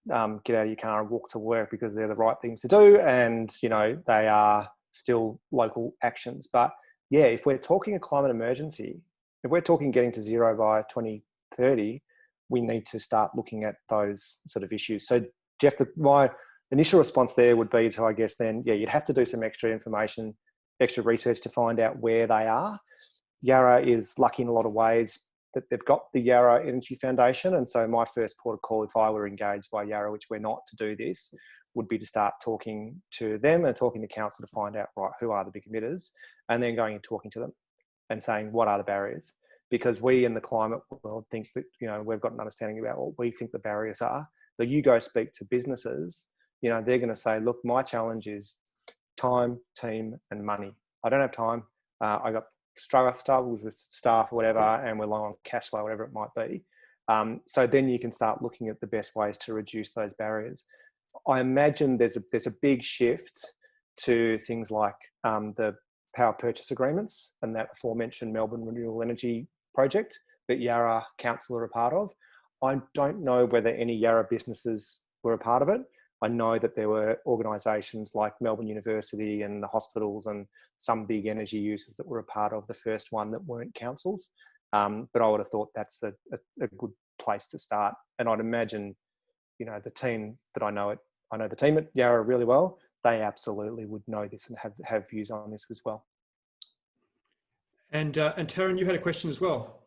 get out of your car and walk to work because they're the right things to do. And, you know, they are still local actions. But yeah, if we're talking a climate emergency, if we're talking getting to zero by 2030, we need to start looking at those sort of issues. So Jeff, my initial response there would be to, I guess, then, yeah, you'd have to do some extra information, extra research to find out where they are. Yarra is lucky in a lot of ways that they've got the Yarra Energy Foundation. And so my first port of call, if I were engaged by Yarra, which we're not, to do this, would be to start talking to them and talking to council to find out, right, who are the big emitters, and then going and talking to them and saying, what are the barriers? Because we in the climate world think that, you know, we've got an understanding about what we think the barriers are. But you go speak to businesses, you know, they're going to say, look, my challenge is time, team, and money. I don't have time. I got struggles with staff or whatever, and we're low on cash flow, whatever it might be. So then you can start looking at the best ways to reduce those barriers. I imagine there's a big shift to things like the power purchase agreements and that aforementioned Melbourne Renewable Energy Project that Yarra Council are a part of. I don't know whether any Yarra businesses were a part of it. I know that there were organisations like Melbourne University and the hospitals and some big energy users that were a part of the first one that weren't councils. But I would have thought that's a good place to start. And I'd imagine, you know, the team that I know the team at Yarra really well. They absolutely would know this and have views on this as well. And Taryn, you had a question as well.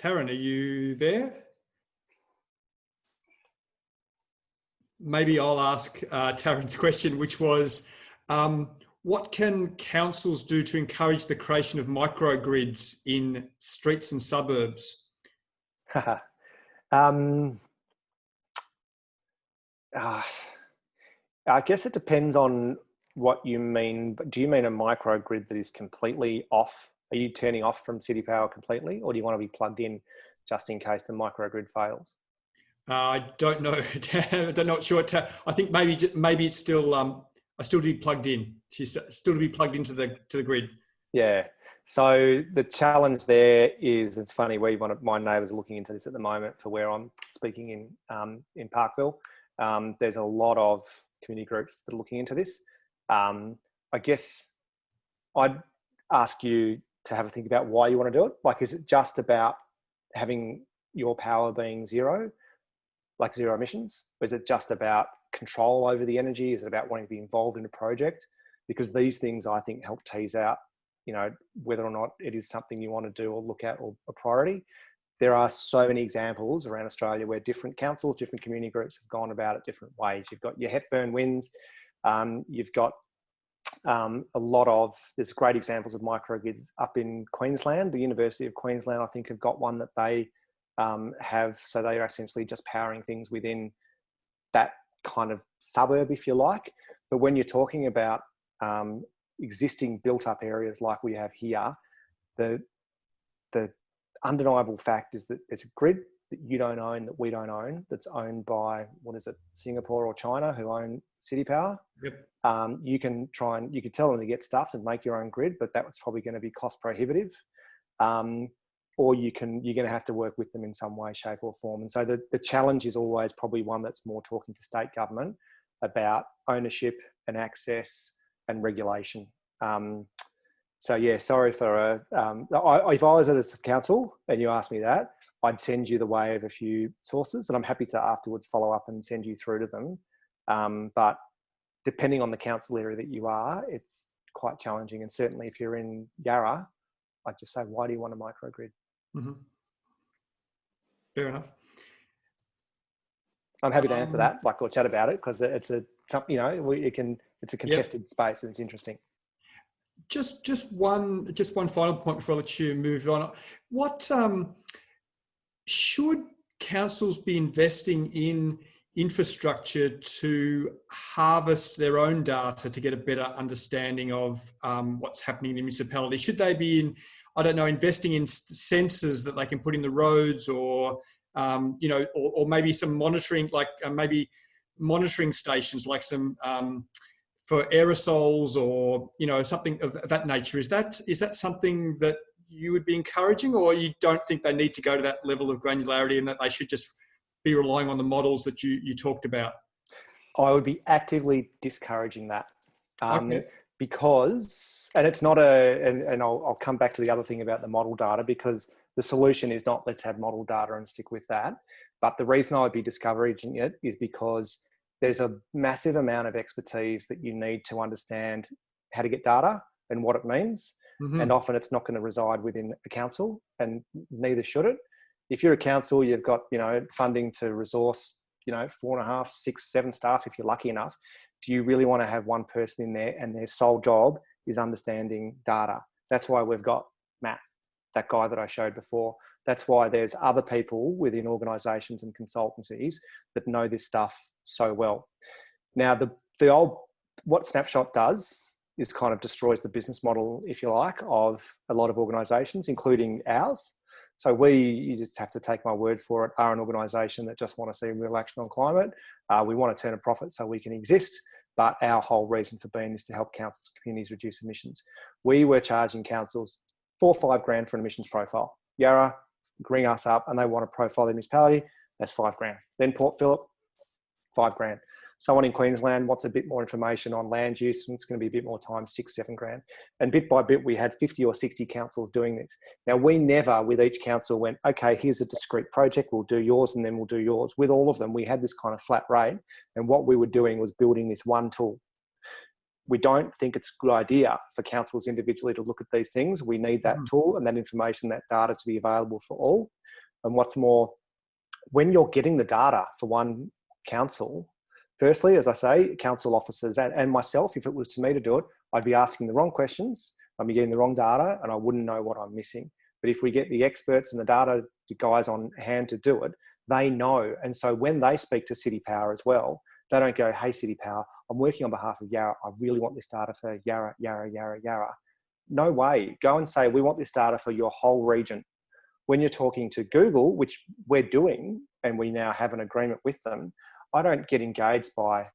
Taryn, are you there? Maybe I'll ask Taryn's question, which was, what can councils do to encourage the creation of microgrids in streets and suburbs? I guess it depends on what you mean. Do you mean a microgrid that is completely off? Are you turning off from city power completely, or do you want to be plugged in just in case the microgrid fails? I don't know. I'm not sure. I think maybe it's still. I still to be plugged in. She's still to be plugged into the grid. Yeah. So the challenge there is, it's funny. One of my neighbours are looking into this at the moment for where I'm speaking in Parkville. There's a lot of community groups that are looking into this. I guess I'd ask you to have a think about why you want to do it. Like, is it just about having your power being zero, like zero emissions? Or is it just about control over the energy? Is it about wanting to be involved in a project? Because these things, I think, help tease out, whether or not it is something you want to do or look at or a priority. There are so many examples around Australia where different councils, different community groups have gone about it different ways. You've got your Hepburn Winds. You've got there's great examples of microgrids up in Queensland. The University of Queensland, I think, have got one that they have. So they are essentially just powering things within that kind of suburb, if you like. But when you're talking about existing built-up areas like we have here, the undeniable fact is that there's a grid that you don't own, that we don't own, that's owned by, Singapore or China, who own city power. Yep. You could tell them to get stuffed and make your own grid, but that was probably going to be cost prohibitive. Or you're going to have to work with them in some way, shape or form. And so the challenge is always probably one that's more talking to state government about ownership and access and regulation. So yeah, sorry for if I was at a council and you asked me that, I'd send you the way of a few sources, and I'm happy to afterwards follow up and send you through to them. But depending on the council area that you are, it's quite challenging. And certainly if you're in Yarra, I'd just say, why do you want a microgrid? Mm-hmm. Fair enough. I'm happy to answer that, or chat about it, because it's it's a contested space and it's interesting. Just one final point before I let you move on. What should councils be investing in infrastructure to harvest their own data to get a better understanding of what's happening in the municipality? Should they be investing in sensors that they can put in the roads, or maybe some monitoring, like maybe monitoring stations, like some for aerosols, or something of that nature? Is that something that you would be encouraging, or you don't think they need to go to that level of granularity and that they should just be relying on the models that you talked about? I would be actively discouraging that. Okay. Because, and it's not and I'll come back to the other thing about the model data, because the solution is not let's have model data and stick with that. But the reason I would be discouraging it is because there's a massive amount of expertise that you need to understand how to get data and what it means. Mm-hmm. And often it's not going to reside within a council, and neither should it. If you're a council, you've got, funding to resource, 4.5, 6, 7 staff, if you're lucky enough. Do you really want to have one person in there and their sole job is understanding data? That's why we've got Matt, that guy that I showed before. That's why there's other people within organisations and consultancies that know this stuff so well. Now, what Snapshot does is kind of destroys the business model, if you like, of a lot of organisations, including ours. So you just have to take my word for it, are an organisation that just want to see real action on climate. We want to turn a profit so we can exist, but our whole reason for being is to help councils and communities reduce emissions. We were charging councils $4 or $5 grand for an emissions profile. Yarra ring us up and they want to profile the municipality, that's $5 grand. Then Port Phillip, $5 grand. Someone in Queensland wants a bit more information on land use, and it's going to be a bit more time, $6 or $7 grand. And bit by bit, we had 50 or 60 councils doing this. Now, we never, with each council, went, okay, here's a discrete project, we'll do yours, and then we'll do yours. With all of them, we had this kind of flat rate. And what we were doing was building this one tool. we don't think it's a good idea for councils individually to look at these things. We need that tool and that information, that data to be available for all. And what's more, when you're getting the data for one council, firstly, as I say, council officers and myself, if it was to me to do it, I'd be asking the wrong questions, I'd be getting the wrong data, and I wouldn't know what I'm missing. But if we get the experts and the data guys on hand to do it, they know. And so when they speak to City Power as well, they don't go, hey, City Power, I'm working on behalf of Yarra. I really want this data for Yarra, Yarra, Yarra, Yarra. No way. Go and say, we want this data for your whole region. When you're talking to Google, which we're doing, and we now have an agreement with them, I don't get engaged by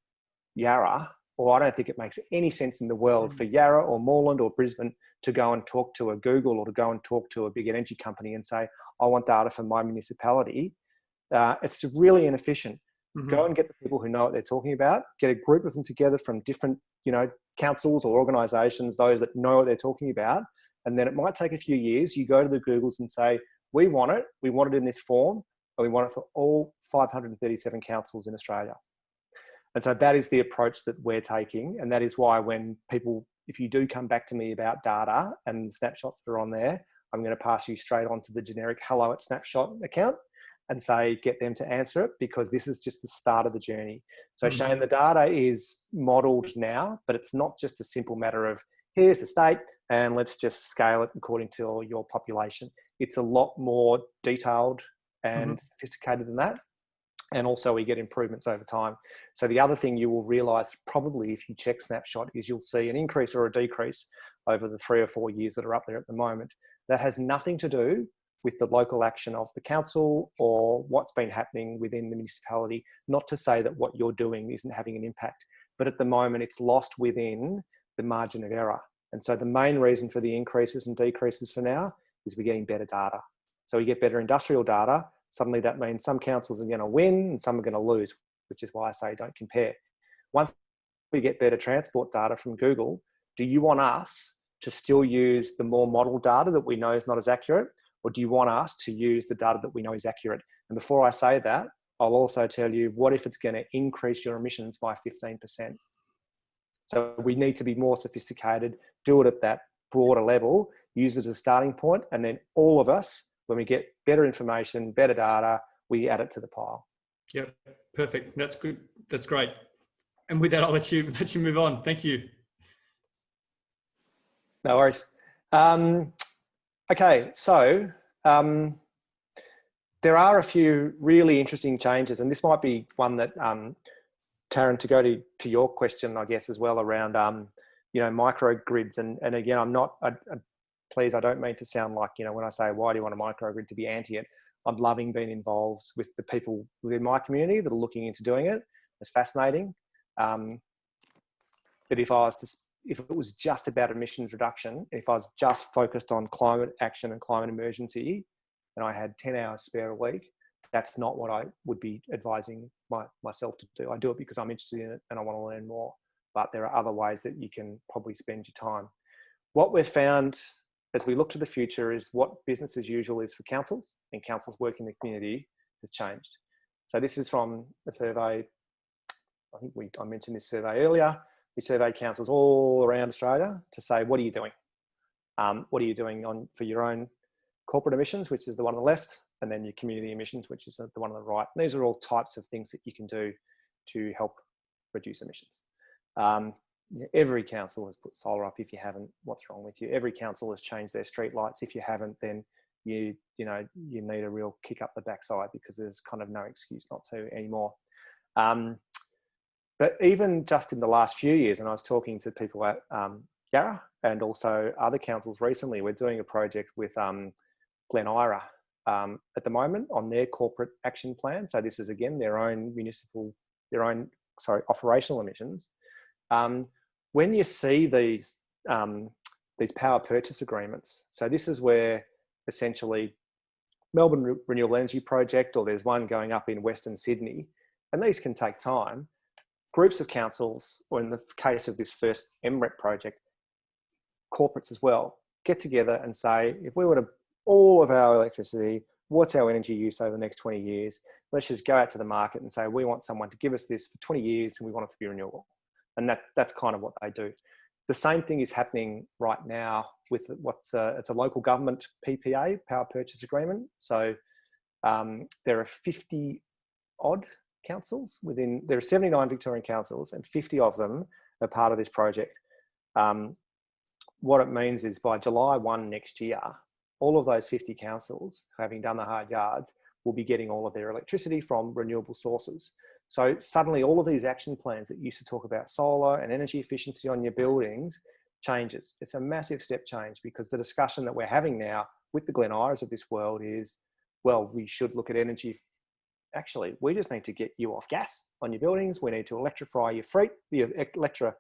Yarra, or I don't think it makes any sense in the world for Yarra or Moreland or Brisbane to go and talk to a Google or to go and talk to a big energy company and say, I want data for my municipality. It's really inefficient. Go and get the people who know what they're talking about, get a group of them together from different, councils or organisations, those that know what they're talking about. And then it might take a few years. You go to the Googles and say, we want it in this form, and we want it for all 537 councils in Australia. And so that is the approach that we're taking. And that is why when people, if you do come back to me about data and the snapshots that are on there, I'm going to pass you straight on to the generic hello@snapshot account and say, get them to answer it, because this is just the start of the journey. So Shane, the data is modeled now, but it's not just a simple matter of here's the state and let's just scale it according to your population. It's a lot more detailed and sophisticated than that. And also we get improvements over time. So the other thing you will realize probably if you check Snapshot is you'll see an increase or a decrease over the 3 or 4 years that are up there at the moment. That has nothing to do with the local action of the council or what's been happening within the municipality. Not to say that what you're doing isn't having an impact, but at the moment it's lost within the margin of error. And so the main reason for the increases and decreases for now is we're getting better data. So we get better industrial data. Suddenly that means some councils are going to win and some are going to lose, which is why I say don't compare. Once we get better transport data from Google, do you want us to still use the more model data that we know is not as accurate? Or do you want us to use the data that we know is accurate? And before I say that, I'll also tell you, what if it's going to increase your emissions by 15%? So we need to be more sophisticated, do it at that broader level, use it as a starting point, and then all of us, when we get better information, better data, we add it to the pile. Yep, perfect. That's good. That's great. And with that, I'll let you move on. Thank you. No worries. Okay, so there are a few really interesting changes, and this might be one that, Taryn, to go to your question, I guess, as well around, microgrids. And again, I'm not, please, I don't mean to sound like, when I say, why do you want a microgrid, to be anti it. I'm loving being involved with the people within my community that are looking into doing it. It's fascinating. But if it was just about emissions reduction, if I was just focused on climate action and climate emergency, and I had 10 hours spare a week, that's not what I would be advising myself to do. I do it because I'm interested in it and I want to learn more. But there are other ways that you can probably spend your time. What we've found as we look to the future is what business as usual is for councils, and councils working in the community has changed. So this is from a survey. I think I mentioned this survey earlier. We surveyed councils all around Australia to say, what are you doing? What are you doing for your own corporate emissions, which is the one on the left, and then your community emissions, which is the one on the right. And these are all types of things that you can do to help reduce emissions. Every council has put solar up. If you haven't, what's wrong with you? Every council has changed their street lights. If you haven't, then you need a real kick up the backside, because there's kind of no excuse not to anymore. But even just in the last few years, and I was talking to people at Yarra and also other councils recently, we're doing a project with Glen Ira at the moment on their corporate action plan. So this is, again, their own operational emissions. When you see these power purchase agreements, so this is where essentially Melbourne Renewable Energy Project, or there's one going up in Western Sydney, and these can take time. Groups of councils, or in the case of this first MREP project, corporates as well, get together and say, if we were to all of our electricity, what's our energy use over the next 20 years? Let's just go out to the market and say, we want someone to give us this for 20 years and we want it to be renewable. And that's kind of what they do. The same thing is happening right now with it's a local government PPA, power purchase agreement. So there are 50 odd councils there are 79 Victorian councils, and 50 of them are part of this project. What it means is by July 1 next year, all of those 50 councils, having done the hard yards, will be getting all of their electricity from renewable sources. So suddenly all of these action plans that used to talk about solar and energy efficiency on your buildings changes. It's a massive step change, because the discussion that we're having now with the Glen Iris of this world is, well, we should look at energy. Actually, we just need to get you off gas on your buildings. We need to electrify your fleet, electrify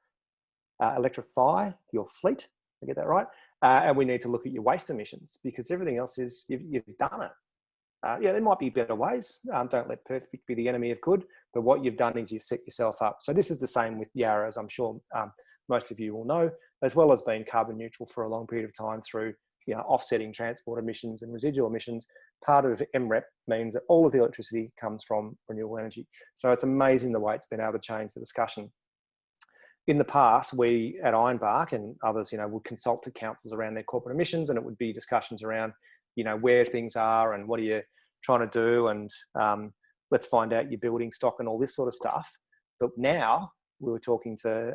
your fleet. I get that right? And we need to look at your waste emissions, because everything else is, you've done it. Yeah, there might be better ways. Don't let perfect be the enemy of good. But what you've done is you've set yourself up. So this is the same with Yarra, as I'm sure most of you will know, as well as being carbon neutral for a long period of time through offsetting transport emissions and residual emissions. Part of MREP means that all of the electricity comes from renewable energy. So it's amazing the way it's been able to change the discussion. In the past, we at Ironbark and others, would consult to councils around their corporate emissions, and it would be discussions around, where things are and what are you trying to do, and let's find out your building stock and all this sort of stuff. But now we were talking to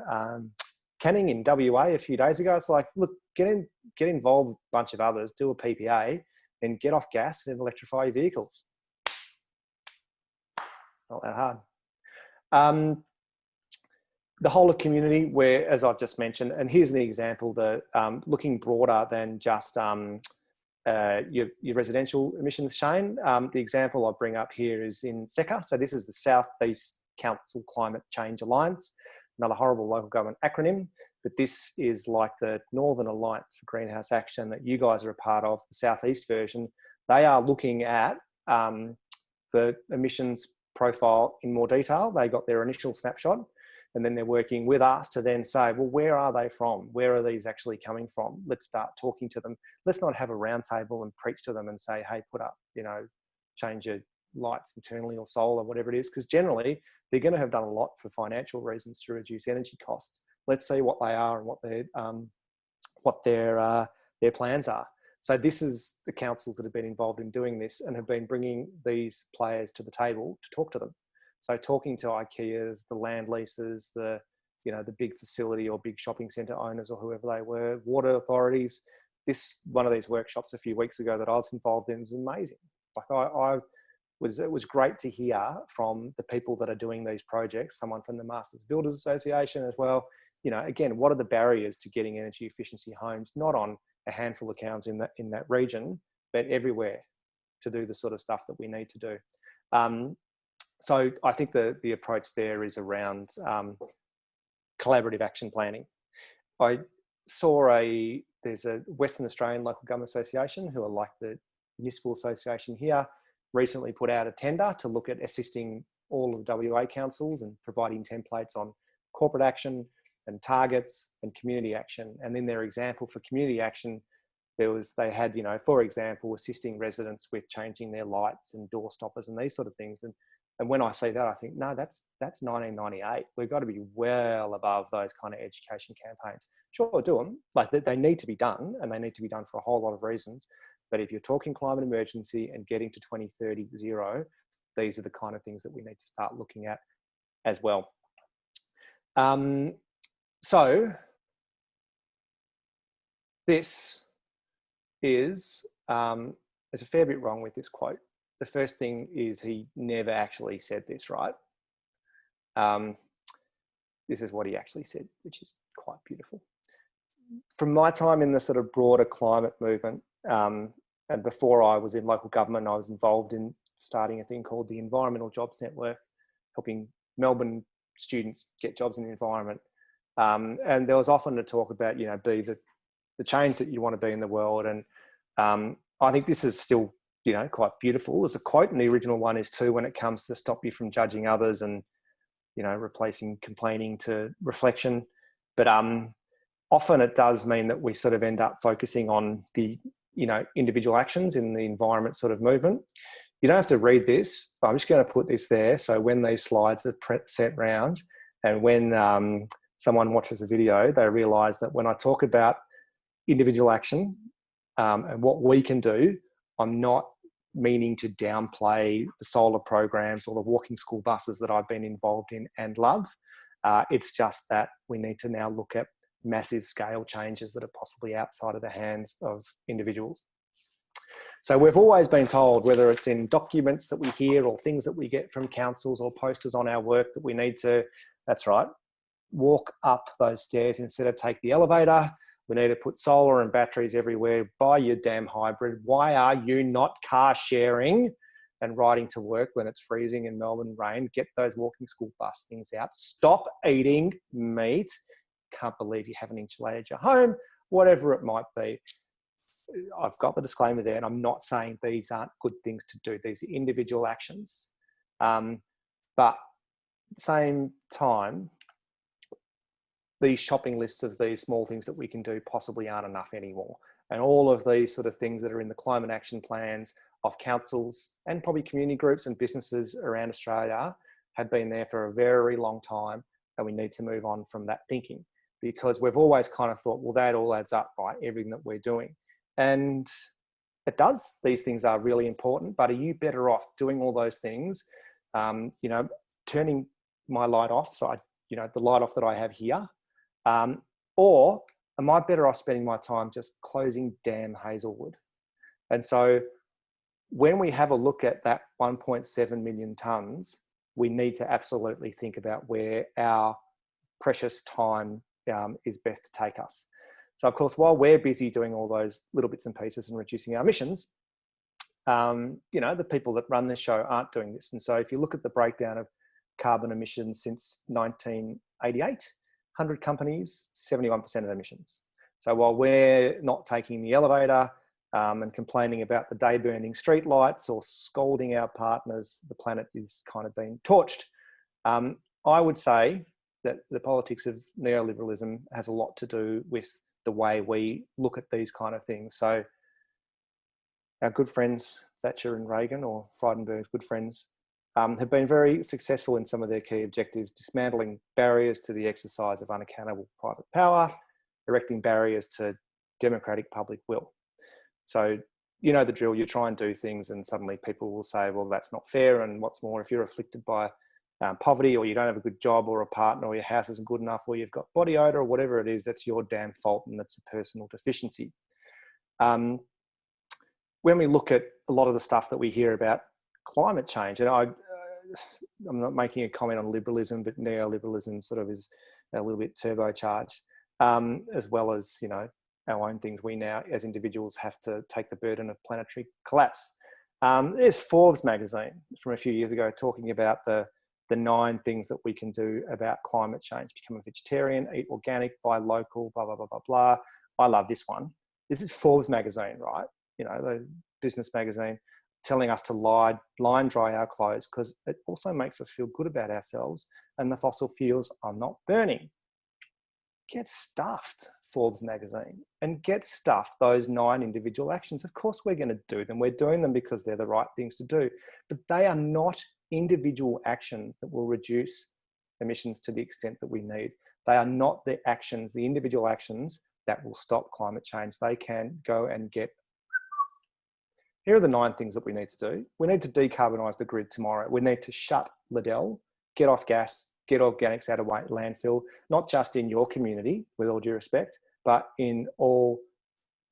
Canning in WA a few days ago. It's like, look, get involved with a bunch of others, do a PPA, and get off gas and electrify your vehicles. Not that hard. The whole of community, where, as I've just mentioned, and here's an example, looking broader than just your residential emissions, Shane. The example I bring up here is in SECA. So this is the South East Council Climate Change Alliance, another horrible local government acronym, but this is like the Northern Alliance for Greenhouse Action that you guys are a part of, the Southeast version. They are looking at the emissions profile in more detail. They got their initial snapshot, and then they're working with us to then say, well, where are they from? Where are these actually coming from? Let's start talking to them. Let's not have a roundtable and preach to them and say, hey, put up, change your lights internally or solar, whatever it is, because generally they're going to have done a lot for financial reasons to reduce energy costs. Let's see what they are and what their plans are. So this is the councils that have been involved in doing this and have been bringing these players to the table to talk to them. So talking to IKEAs, the land leases, the big facility or big shopping centre owners or whoever they were, water authorities. One of these workshops a few weeks ago that I was involved in was amazing. Like it was great to hear from the people that are doing these projects, someone from the Masters Builders Association as well. Again, what are the barriers to getting energy efficiency homes, not on a handful of towns in that region, but everywhere, to do the sort of stuff that we need to do. So I think the approach there is around collaborative action planning. I saw there's a Western Australian Local Government Association, who are like the municipal association here, recently put out a tender to look at assisting all of the WA councils and providing templates on corporate action and targets and community action. And then their example for community action, they had, for example, assisting residents with changing their lights and door stoppers and these sort of things. And when I see that, I think, no, that's 1998. We've got to be well above those kind of education campaigns. Sure, do them. Like, they need to be done, and they need to be done for a whole lot of reasons. But if you're talking climate emergency and getting to 2030 zero, these are the kind of things that we need to start looking at as well. So this is, there's a fair bit wrong with this quote. The first thing is he never actually said this, right? This is what he actually said, which is quite beautiful. From my time in the sort of broader climate movement, and before I was in local government, I was involved in starting a thing called the Environmental Jobs Network, helping Melbourne students get jobs in the environment. And there was often a talk about, be the change that you want to be in the world. And I think this is still, quite beautiful. There's a quote, and the original one is too, when it comes to stop you from judging others and, replacing complaining to reflection. But often it does mean that we sort of end up focusing on the, individual actions in the environment sort of movement. You don't have to read this, but I'm just going to put this there. So when these slides are set round, and when someone watches the video, they realise that when I talk about individual action and what we can do, I'm not meaning to downplay the solar programs or the walking school buses that I've been involved in and love. It's just that we need to now look at massive scale changes that are possibly outside of the hands of individuals. So we've always been told, whether it's in documents that we hear or things that we get from councils or posters on our work, that we need to, that's right, walk up those stairs instead of take the elevator. We need to put solar and batteries everywhere. Buy your damn hybrid. Why are you not car sharing and riding to work when it's freezing in Melbourne rain? Get those walking school bus things out. Stop eating meat. Can't believe you haven't insulated your home, whatever it might be. I've got the disclaimer there, and I'm not saying these aren't good things to do. These are individual actions. But at the same time, these shopping lists of these small things that we can do possibly aren't enough anymore. And all of these sort of things that are in the climate action plans of councils and probably community groups and businesses around Australia have been there for a very long time, and we need to move on from that thinking, because we've always kind of thought, well, that all adds up, right? Everything that we're doing. And it does. These things are really important, but are you better off doing all those things, turning my light off, so the light off that I have here, or am I better off spending my time just closing damn Hazelwood? And so when we have a look at that 1.7 million tonnes, we need to absolutely think about where our precious time is best to take us. So of course, while we're busy doing all those little bits and pieces and reducing our emissions, the people that run this show aren't doing this. And so if you look at the breakdown of carbon emissions since 1988, 100 companies, 71% of emissions. So while we're not taking the elevator and complaining about the day burning street lights or scolding our partners, the planet is kind of being torched. I would say that the politics of neoliberalism has a lot to do with the way we look at these kind of things. So our good friends, Thatcher and Reagan, or Frydenberg's good friends, have been very successful in some of their key objectives, dismantling barriers to the exercise of unaccountable private power, erecting barriers to democratic public will. So you know the drill, you try and do things and suddenly people will say, well, that's not fair. And what's more, if you're afflicted by poverty, or you don't have a good job or a partner, or your house isn't good enough, or you've got body odor or whatever it is, that's your damn fault and that's a personal deficiency. When we look at a lot of the stuff that we hear about climate change, and I'm not making a comment on liberalism, but neoliberalism sort of is a little bit turbocharged, as well as, our own things. We now, as individuals, have to take the burden of planetary collapse. There's Forbes magazine from a few years ago talking about the 9 things that we can do about climate change. Become a vegetarian, eat organic, buy local, blah, blah, blah, blah, blah. I love this one. This is Forbes magazine, right? The business magazine, telling us to line dry our clothes, because it also makes us feel good about ourselves and the fossil fuels are not burning. Get stuffed, Forbes magazine, and get stuffed those 9 individual actions. Of course we're going to do them. We're doing them because they're the right things to do, but they are not individual actions that will reduce emissions to the extent that we need. They are not the actions, the individual actions that will stop climate change. They can go and get. Here are the 9 things that we need to do. We need to decarbonise the grid tomorrow. We need to shut Liddell, get off gas, get organics out of landfill, not just in your community, with all due respect, but in all,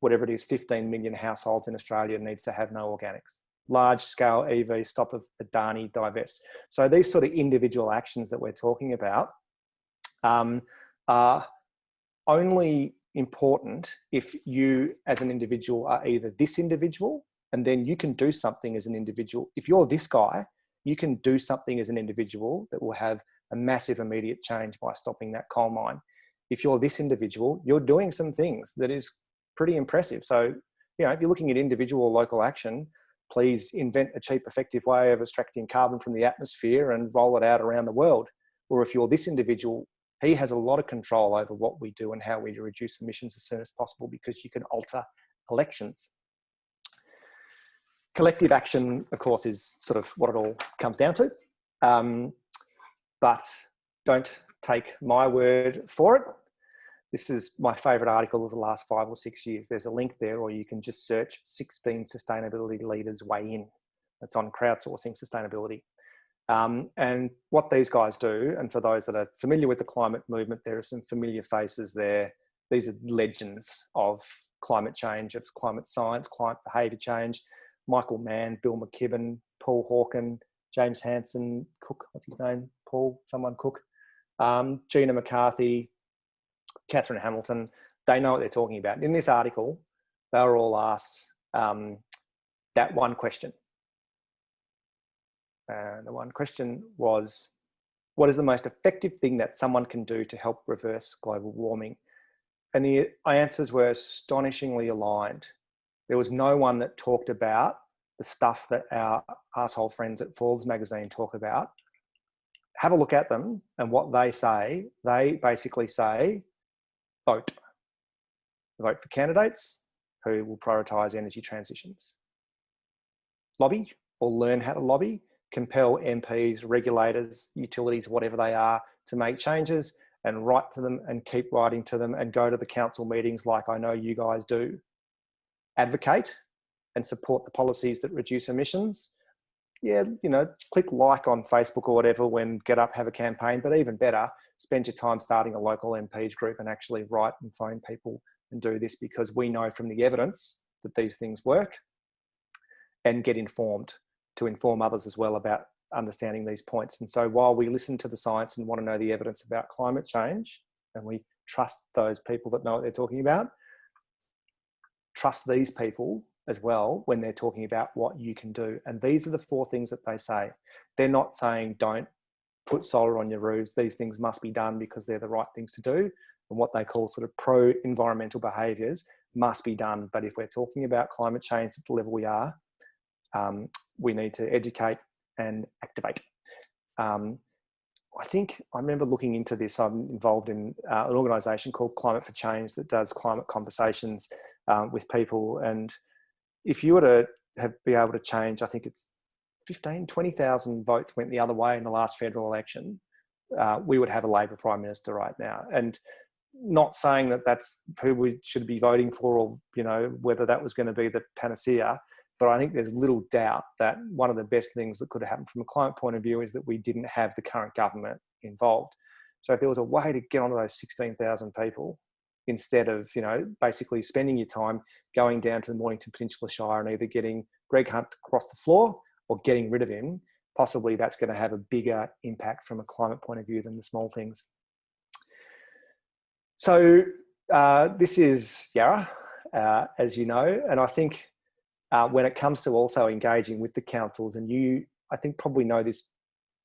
whatever it is, 15 million households in Australia needs to have no organics. Large scale EV, stop of Adani, divest. So these sort of individual actions that we're talking about are only important if you as an individual are either this individual, and then you can do something as an individual. If you're this guy, you can do something as an individual that will have a massive immediate change by stopping that coal mine. If you're this individual, you're doing some things that is pretty impressive. So, if you're looking at individual or local action, please invent a cheap, effective way of extracting carbon from the atmosphere and roll it out around the world. Or if you're this individual, he has a lot of control over what we do and how we reduce emissions as soon as possible, because you can alter elections. Collective action, of course, is sort of what it all comes down to. But don't take my word for it. This is my favourite article of the last 5 or 6 years. There's a link there, or you can just search 16 sustainability leaders weigh in. It's on crowdsourcing sustainability. And what these guys do, and for those that are familiar with the climate movement, there are some familiar faces there. These are legends of climate change, of climate science, climate behaviour change. Michael Mann, Bill McKibben, Paul Hawken, James Hansen, Cook, what's his name? Paul, someone Cook, Gina McCarthy, Catherine Hamilton. They know what they're talking about. In this article, they were all asked that one question. The one question was, what is the most effective thing that someone can do to help reverse global warming? And the answers were astonishingly aligned. There was no one that talked about the stuff that our arsehole friends at Forbes magazine talk about. Have a look at them and what they say. They basically say, vote. Vote for candidates who will prioritise energy transitions. Lobby, or learn how to lobby. Compel MPs, regulators, utilities, whatever they are, to make changes, and write to them and keep writing to them and go to the council meetings like I know you guys do. Advocate and support the policies that reduce emissions. Yeah, you know, click like on Facebook or whatever when Get Up have a campaign, but even better, spend your time starting a local MPs group and actually write and phone people and do this, because we know from the evidence that these things work. And get informed, to inform others as well about understanding these points. And so while we listen to the science and want to know the evidence about climate change, and we trust those people that know what they're talking about, trust these people as well when they're talking about what you can do. And these are the 4 things that they say. They're not saying don't put solar on your roofs. These things must be done because they're the right things to do. And what they call sort of pro-environmental behaviours must be done. But if we're talking about climate change at the level we are, we need to educate and activate. I think I remember looking into this. I'm involved in an organisation called Climate for Change that does climate conversations with people. And if you were to be able to change, I think it's 20,000 votes went the other way in the last federal election, we would have a Labor Prime Minister right now. And not saying that that's who we should be voting for, or, you know, whether that was going to be the panacea. But I think there's little doubt that one of the best things that could have happened from a climate point of view is that we didn't have the current government involved. So if there was a way to get onto those 16,000 people, instead of, you know, basically spending your time going down to the Mornington Peninsula Shire and either getting Greg Hunt across the floor or getting rid of him, possibly that's going to have a bigger impact from a climate point of view than the small things. So this is Yarra, as you know, and I think when it comes to also engaging with the councils, and you, I think, probably know this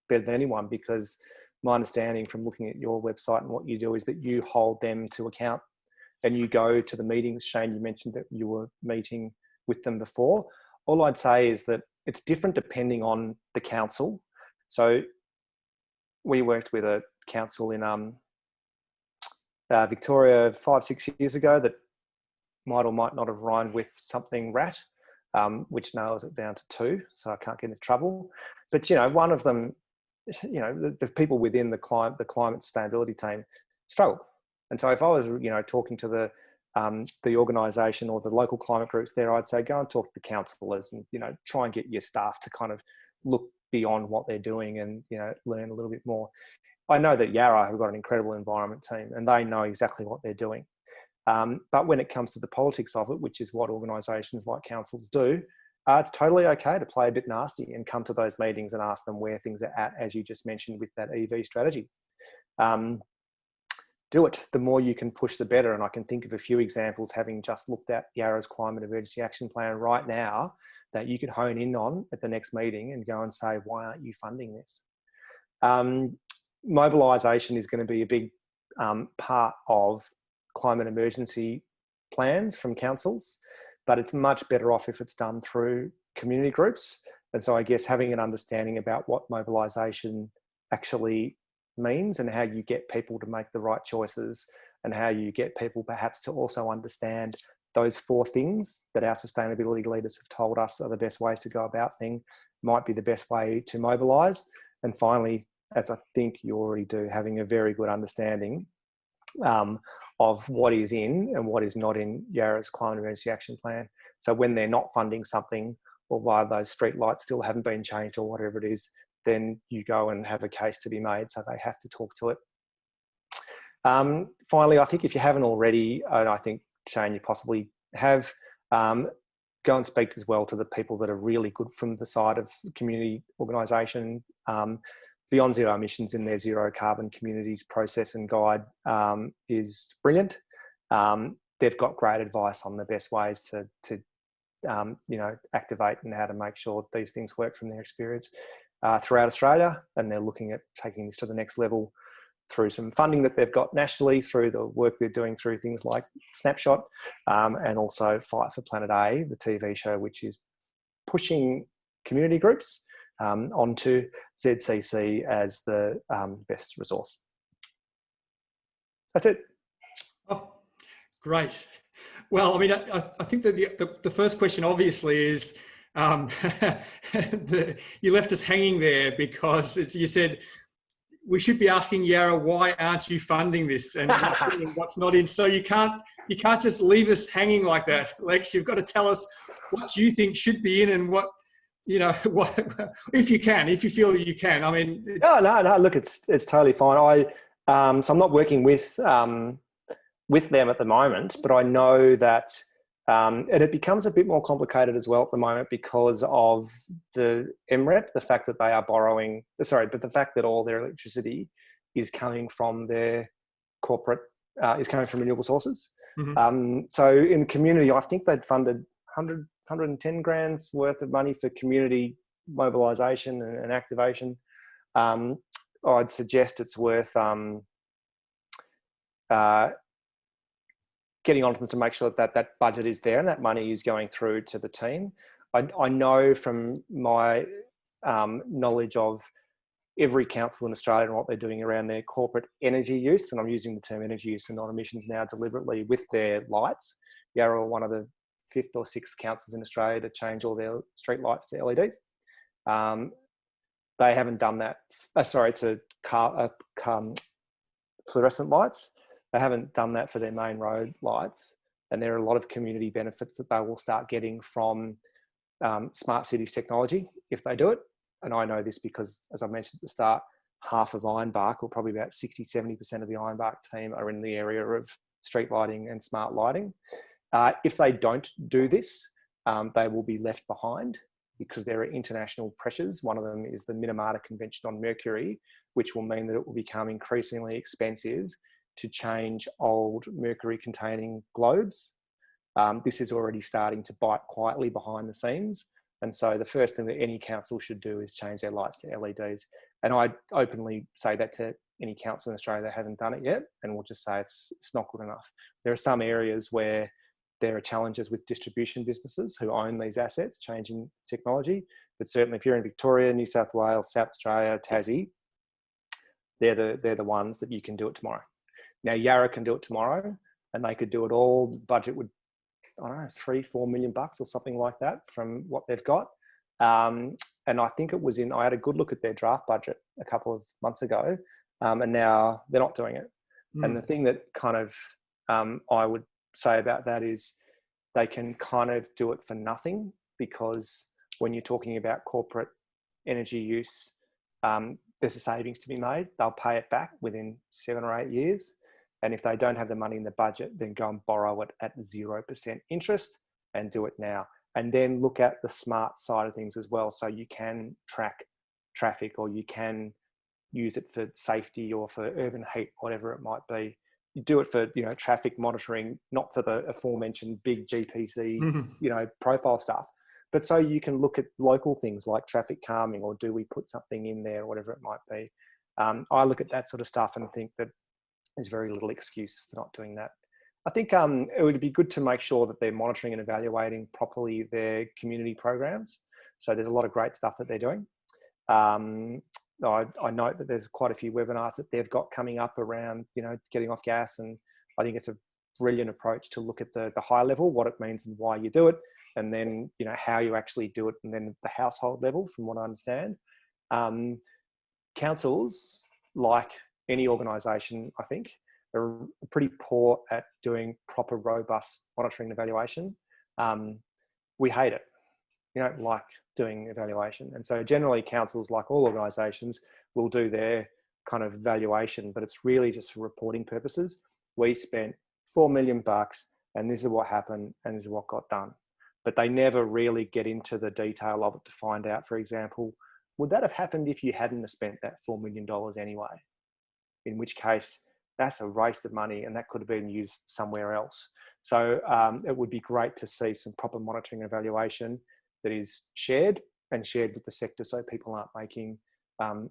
better than anyone, because my understanding from looking at your website and what you do is that you hold them to account and you go to the meetings. Shane, you mentioned that you were meeting with them before. All I'd say is that it's different depending on the council. So we worked with a council in Victoria 5-6 years ago that might or might not have rhymed with something rat, which nails it down to 2, so I can't get into trouble. But, you know, one of them, you know, the people within the climate sustainability team struggle. And so if I was, you know, talking to the organisation or the local climate groups there, I'd say go and talk to the councillors and, you know, try and get your staff to kind of look beyond what they're doing and, you know, learn a little bit more. I know that Yarra have got an incredible environment team and they know exactly what they're doing. But when it comes to the politics of it, which is what organisations like councils do, it's totally okay to play a bit nasty and come to those meetings and ask them where things are at, as you just mentioned with that EV strategy. Do it. The more you can push, the better. And I can think of a few examples, having just looked at Yarra's Climate Emergency Action Plan right now, that you could hone in on at the next meeting and go and say, why aren't you funding this? Mobilisation is going to be a big part of climate emergency plans from councils, but it's much better off if it's done through community groups. And so I guess having an understanding about what mobilisation actually means and how you get people to make the right choices and how you get people perhaps to also understand those 4 things that our sustainability leaders have told us are the best ways to go about things might be the best way to mobilise. And finally, as I think you already do, having a very good understanding of what is in and what is not in Yarra's Climate Emergency Action Plan. So when they're not funding something, or why those street lights still haven't been changed or whatever it is, then you go and have a case to be made, so they have to talk to it. Finally, I think if you haven't already, and I think, Shane, you possibly have, go and speak as well to the people that are really good from the side of the community organisation. Beyond Zero Emissions in their Zero Carbon Communities process and guide is brilliant. They've got great advice on the best ways to activate and how to make sure these things work from their experience throughout Australia. And they're looking at taking this to the next level through some funding that they've got nationally, through the work they're doing through things like Snapshot, and also Fight for Planet A, the TV show, which is pushing community groups onto ZCC as the best resource. That's it. Oh, great. Well, I mean, I think that the first question obviously is, you left us hanging there because you said, we should be asking Yarra, why aren't you funding this, and what's not in? So you can't just leave us hanging like that, Lex. You've got to tell us what you think should be in and what, what, if you feel you can. I mean, no. Look, it's totally fine. So I'm not working with them at the moment, but I know that, and it becomes a bit more complicated as well at the moment because of the MREP, the fact that they are but the fact that all their electricity is coming from their corporate, is coming from renewable sources. Mm-hmm. So in the community, I think they'd funded 110 grand's worth of money for community mobilisation and activation. I'd suggest it's worth getting onto them to make sure that budget is there and that money is going through to the team. I know from my knowledge of every council in Australia and what they're doing around their corporate energy use, and I'm using the term energy use and not emissions now deliberately, with their lights. Yarra are one of the 5th or 6th councils in Australia to change all their street lights to LEDs. They haven't done that, to fluorescent lights. They haven't done that for their main road lights. And there are a lot of community benefits that they will start getting from smart cities technology if they do it. And I know this because, as I mentioned at the start, half of Ironbark, or probably about 60-70% of the Ironbark team, are in the area of street lighting and smart lighting. If they don't do this, they will be left behind because there are international pressures. One of them is the Minamata Convention on Mercury, which will mean that it will become increasingly expensive to change old mercury-containing globes. This is already starting to bite quietly behind the scenes. And so the first thing that any council should do is change their lights to LEDs. And I openly say that to any council in Australia that hasn't done it yet, and we'll just say it's not good enough. There are some areas where there are challenges with distribution businesses who own these assets changing technology. But certainly if you're in Victoria, New South Wales, South Australia, Tassie, they're the ones that you can do it tomorrow. Now, Yarra can do it tomorrow, and they could do it all. The budget would, I don't know, $3-4 million or something like that from what they've got. And I think it was I had a good look at their draft budget a couple of months ago, and now they're not doing it. And the thing that kind of I would say about that is they can kind of do it for nothing, because when you're talking about corporate energy use, there's a savings to be made. They'll pay it back within 7 or 8 years. And if they don't have the money in the budget, then go and borrow it at 0% interest and do it now. And then look at the smart side of things as well. So you can track traffic, or you can use it for safety or for urban heat, whatever it might be. You do it for, traffic monitoring, not for the aforementioned big GPC, profile stuff. But so you can look at local things like traffic calming, or do we put something in there, or whatever it might be. I look at that sort of stuff and think that there's very little excuse for not doing that. I think it would be good to make sure that they're monitoring and evaluating properly their community programs. So there's a lot of great stuff that they're doing. I note that there's quite a few webinars that they've got coming up around, getting off gas. And I think it's a brilliant approach to look at the high level, what it means and why you do it, and then, how you actually do it, and then the household level, from what I understand. councils, like any organisation, I think, are pretty poor at doing proper, robust monitoring and evaluation. We hate it. We don't like doing evaluation. And so generally councils, like all organisations, will do their kind of valuation, but it's really just for reporting purposes. We spent $4 million and this is what happened and this is what got done. But they never really get into the detail of it to find out, for example, would that have happened if you hadn't spent that $4 million anyway? In which case, that's a waste of money and that could have been used somewhere else. So it would be great to see some proper monitoring and evaluation that is shared with the sector so people aren't making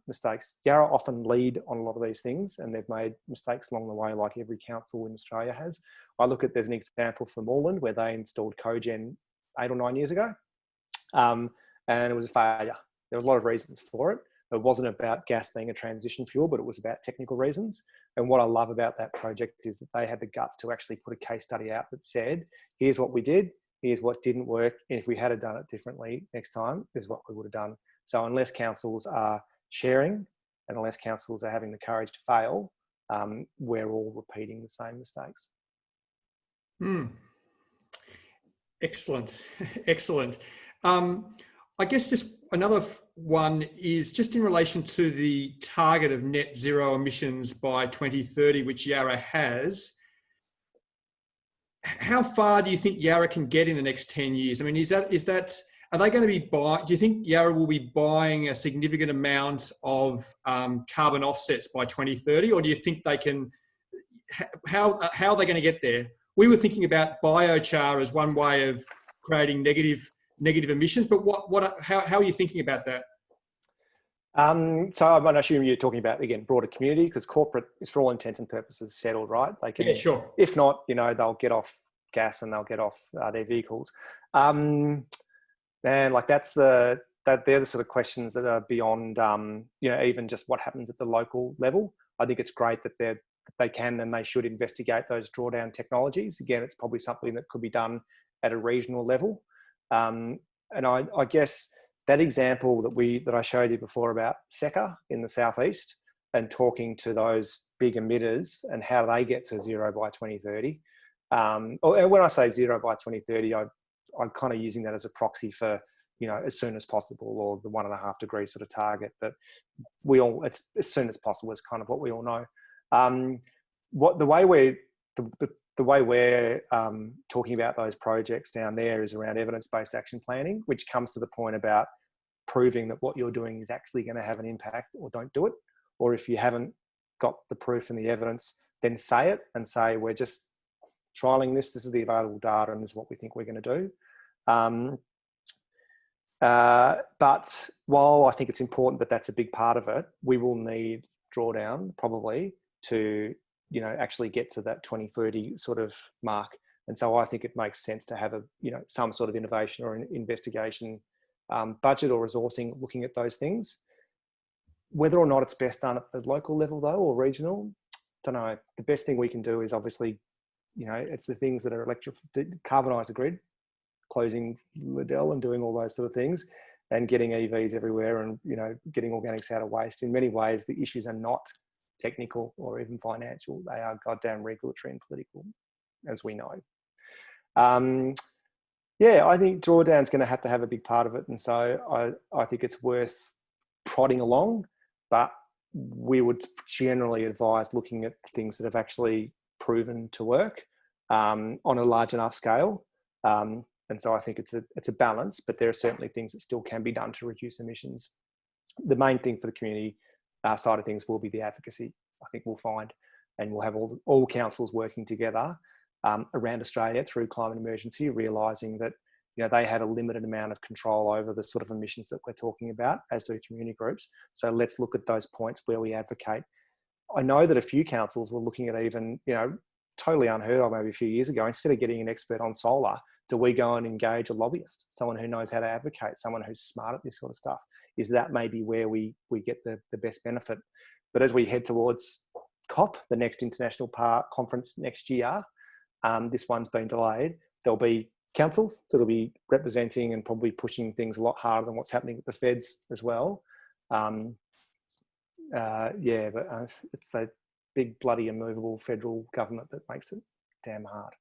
mistakes. Yarra often lead on a lot of these things and they've made mistakes along the way, like every council in Australia has. I look at, there's an example for Moreland where they installed cogen 8 or 9 years ago and it was a failure. There were a lot of reasons for it. It wasn't about gas being a transition fuel, but it was about technical reasons. And what I love about that project is that they had the guts to actually put a case study out that said, here's what we did, here's what didn't work, and if we had done it differently next time, is what we would have done. So unless councils are sharing and unless councils are having the courage to fail, we're all repeating the same mistakes. Excellent, excellent. I guess just another one is just in relation to the target of net zero emissions by 2030, which Yarra has. How far do you think Yarra can get in the next 10 years? I mean, are they going to be buying, do you think Yarra will be buying a significant amount of carbon offsets by 2030? Or do you think they can, how are they going to get there? We were thinking about biochar as one way of creating negative emissions, but how are you thinking about that? So I'm going to assume you're talking about, again, broader community, because corporate is for all intents and purposes settled, right? They can, yeah, sure. If not, they'll get off gas and they'll get off their vehicles. And like they're the sort of questions that are beyond, even just what happens at the local level. I think it's great that they can and they should investigate those drawdown technologies. Again, it's probably something that could be done at a regional level. And I guess that example that I showed you before about Secca in the southeast and talking to those big emitters and how they get to zero by 2030. And when I say zero by 2030, I'm kind of using that as a proxy for, as soon as possible, or the 1.5 degree sort of target. But it's as soon as possible is kind of what we all know. The way we're talking about those projects down there is around evidence-based action planning, which comes to the point about proving that what you're doing is actually going to have an impact, or don't do it. Or if you haven't got the proof and the evidence, then say it and say, we're just trialing this. This is the available data and this is what we think we're going to do. But while I think it's important that that's a big part of it, we will need drawdown probably to, actually get to that 2030 sort of mark. And so I think it makes sense to have some sort of innovation or an investigation budget or resourcing looking at those things. Whether or not it's best done at the local level though, or regional, don't know. The best thing we can do is obviously, it's the things that are carbonise the grid, closing Liddell and doing all those sort of things, and getting EVs everywhere and, getting organics out of waste. In many ways, the issues are not technical or even financial. They are goddamn regulatory and political, as we know. I think drawdown's going to have a big part of it. And so I think it's worth prodding along, but we would generally advise looking at things that have actually proven to work on a large enough scale. And so I think it's a balance, but there are certainly things that still can be done to reduce emissions. The main thing for the community side of things will be the advocacy, I think we'll find, and we'll have all councils working together around Australia through climate emergency, realising that they had a limited amount of control over the sort of emissions that we're talking about, as do community groups. So let's look at those points where we advocate. I know that a few councils were looking at even, totally unheard of maybe a few years ago, instead of getting an expert on solar, do we go and engage a lobbyist, someone who knows how to advocate, someone who's smart at this sort of stuff? Is that maybe where we get the best benefit? But as we head towards COP, the next international conference next year, this one's been delayed, there'll be councils that'll be representing and probably pushing things a lot harder than what's happening at the feds as well. Yeah, but it's the big bloody immovable federal government that makes it damn hard.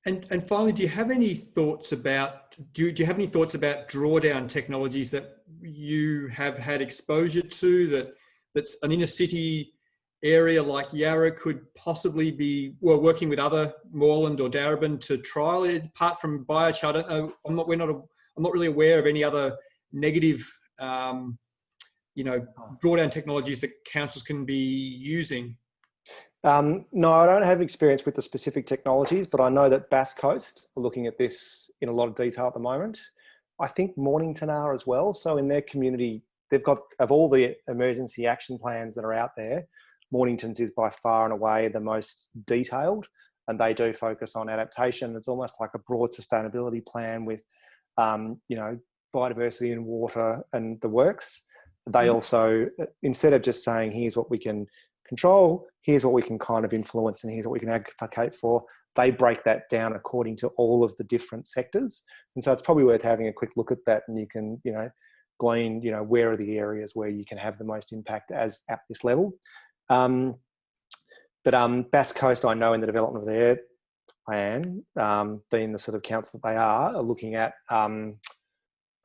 And finally, do you have any thoughts about drawdown technologies that you have had exposure to that's an inner city area like Yarra could possibly be working with other Moreland or Darebin to trial it? Apart from biochar, I don't know. I'm not really aware of any other negative drawdown technologies that councils can be using. No, I don't have experience with the specific technologies, but I know that Bass Coast are looking at this in a lot of detail at the moment. I think Mornington are as well. So in their community, they've got, of all the emergency action plans that are out there, Mornington's is by far and away the most detailed, and they do focus on adaptation. It's almost like a broad sustainability plan with, biodiversity and water and the works. They also, instead of just saying, here's what we can control, here's what we can kind of influence, and here's what we can advocate for, they break that down according to all of the different sectors. And so it's probably worth having a quick look at that, and you can, glean, where are the areas where you can have the most impact as at this level. But Bass Coast, I know in the development of their plan, being the sort of council that they are looking at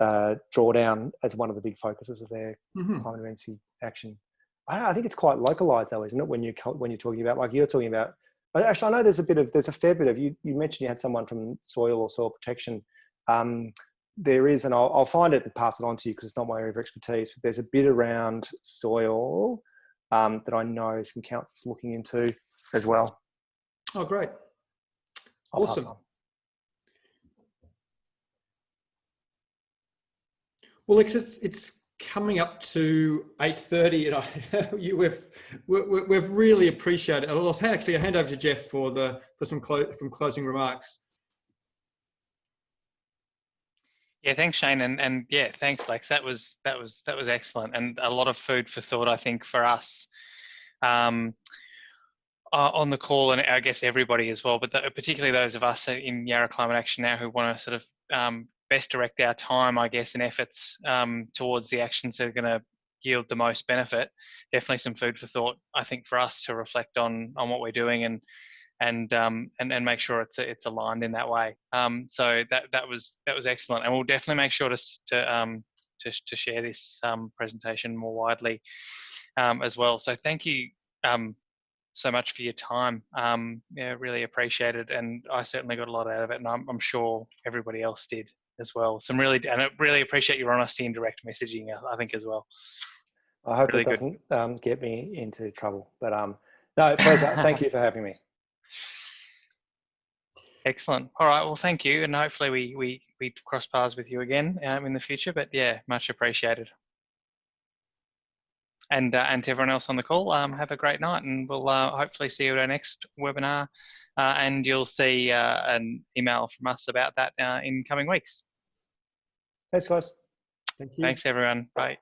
drawdown as one of the big focuses of their climate emergency action. I think it's quite localized though, isn't it? When you're talking about, like you're talking about, actually, I know there's a fair bit of, you mentioned you had someone from soil or soil protection. There is, and I'll find it and pass it on to you because it's not my area of expertise, but there's a bit around soil that I know some councils looking into as well. Oh, great. I'll awesome. Well, it's coming up to 8:30, and we've really appreciated it. I'll actually hand over to Jeff for some closing remarks. Yeah, thanks, Shane, and yeah, thanks, Lex. That was excellent, and a lot of food for thought, I think, for us on the call, and I guess everybody as well, but particularly those of us in Yarra Climate Action now who want to sort of best direct our time, I guess, and efforts towards the actions that are going to yield the most benefit. Definitely some food for thought, I think, for us to reflect on what we're doing and make sure it's aligned in that way. So that was excellent, and we'll definitely make sure to share this presentation more widely as well. So thank you so much for your time. Yeah, really appreciate it, and I certainly got a lot out of it, and I'm sure everybody else did as well. And I really appreciate your honesty and direct messaging, I think, as well. I hope really it doesn't get me into trouble, but no, pleasure. Thank you for having me. Excellent. All right. Well, thank you, and hopefully we cross paths with you again in the future. But yeah, much appreciated. And to everyone else on the call, have a great night, and we'll hopefully see you at our next webinar. And you'll see an email from us about that in coming weeks. Thanks, guys. Thank you. Thanks, everyone. Bye.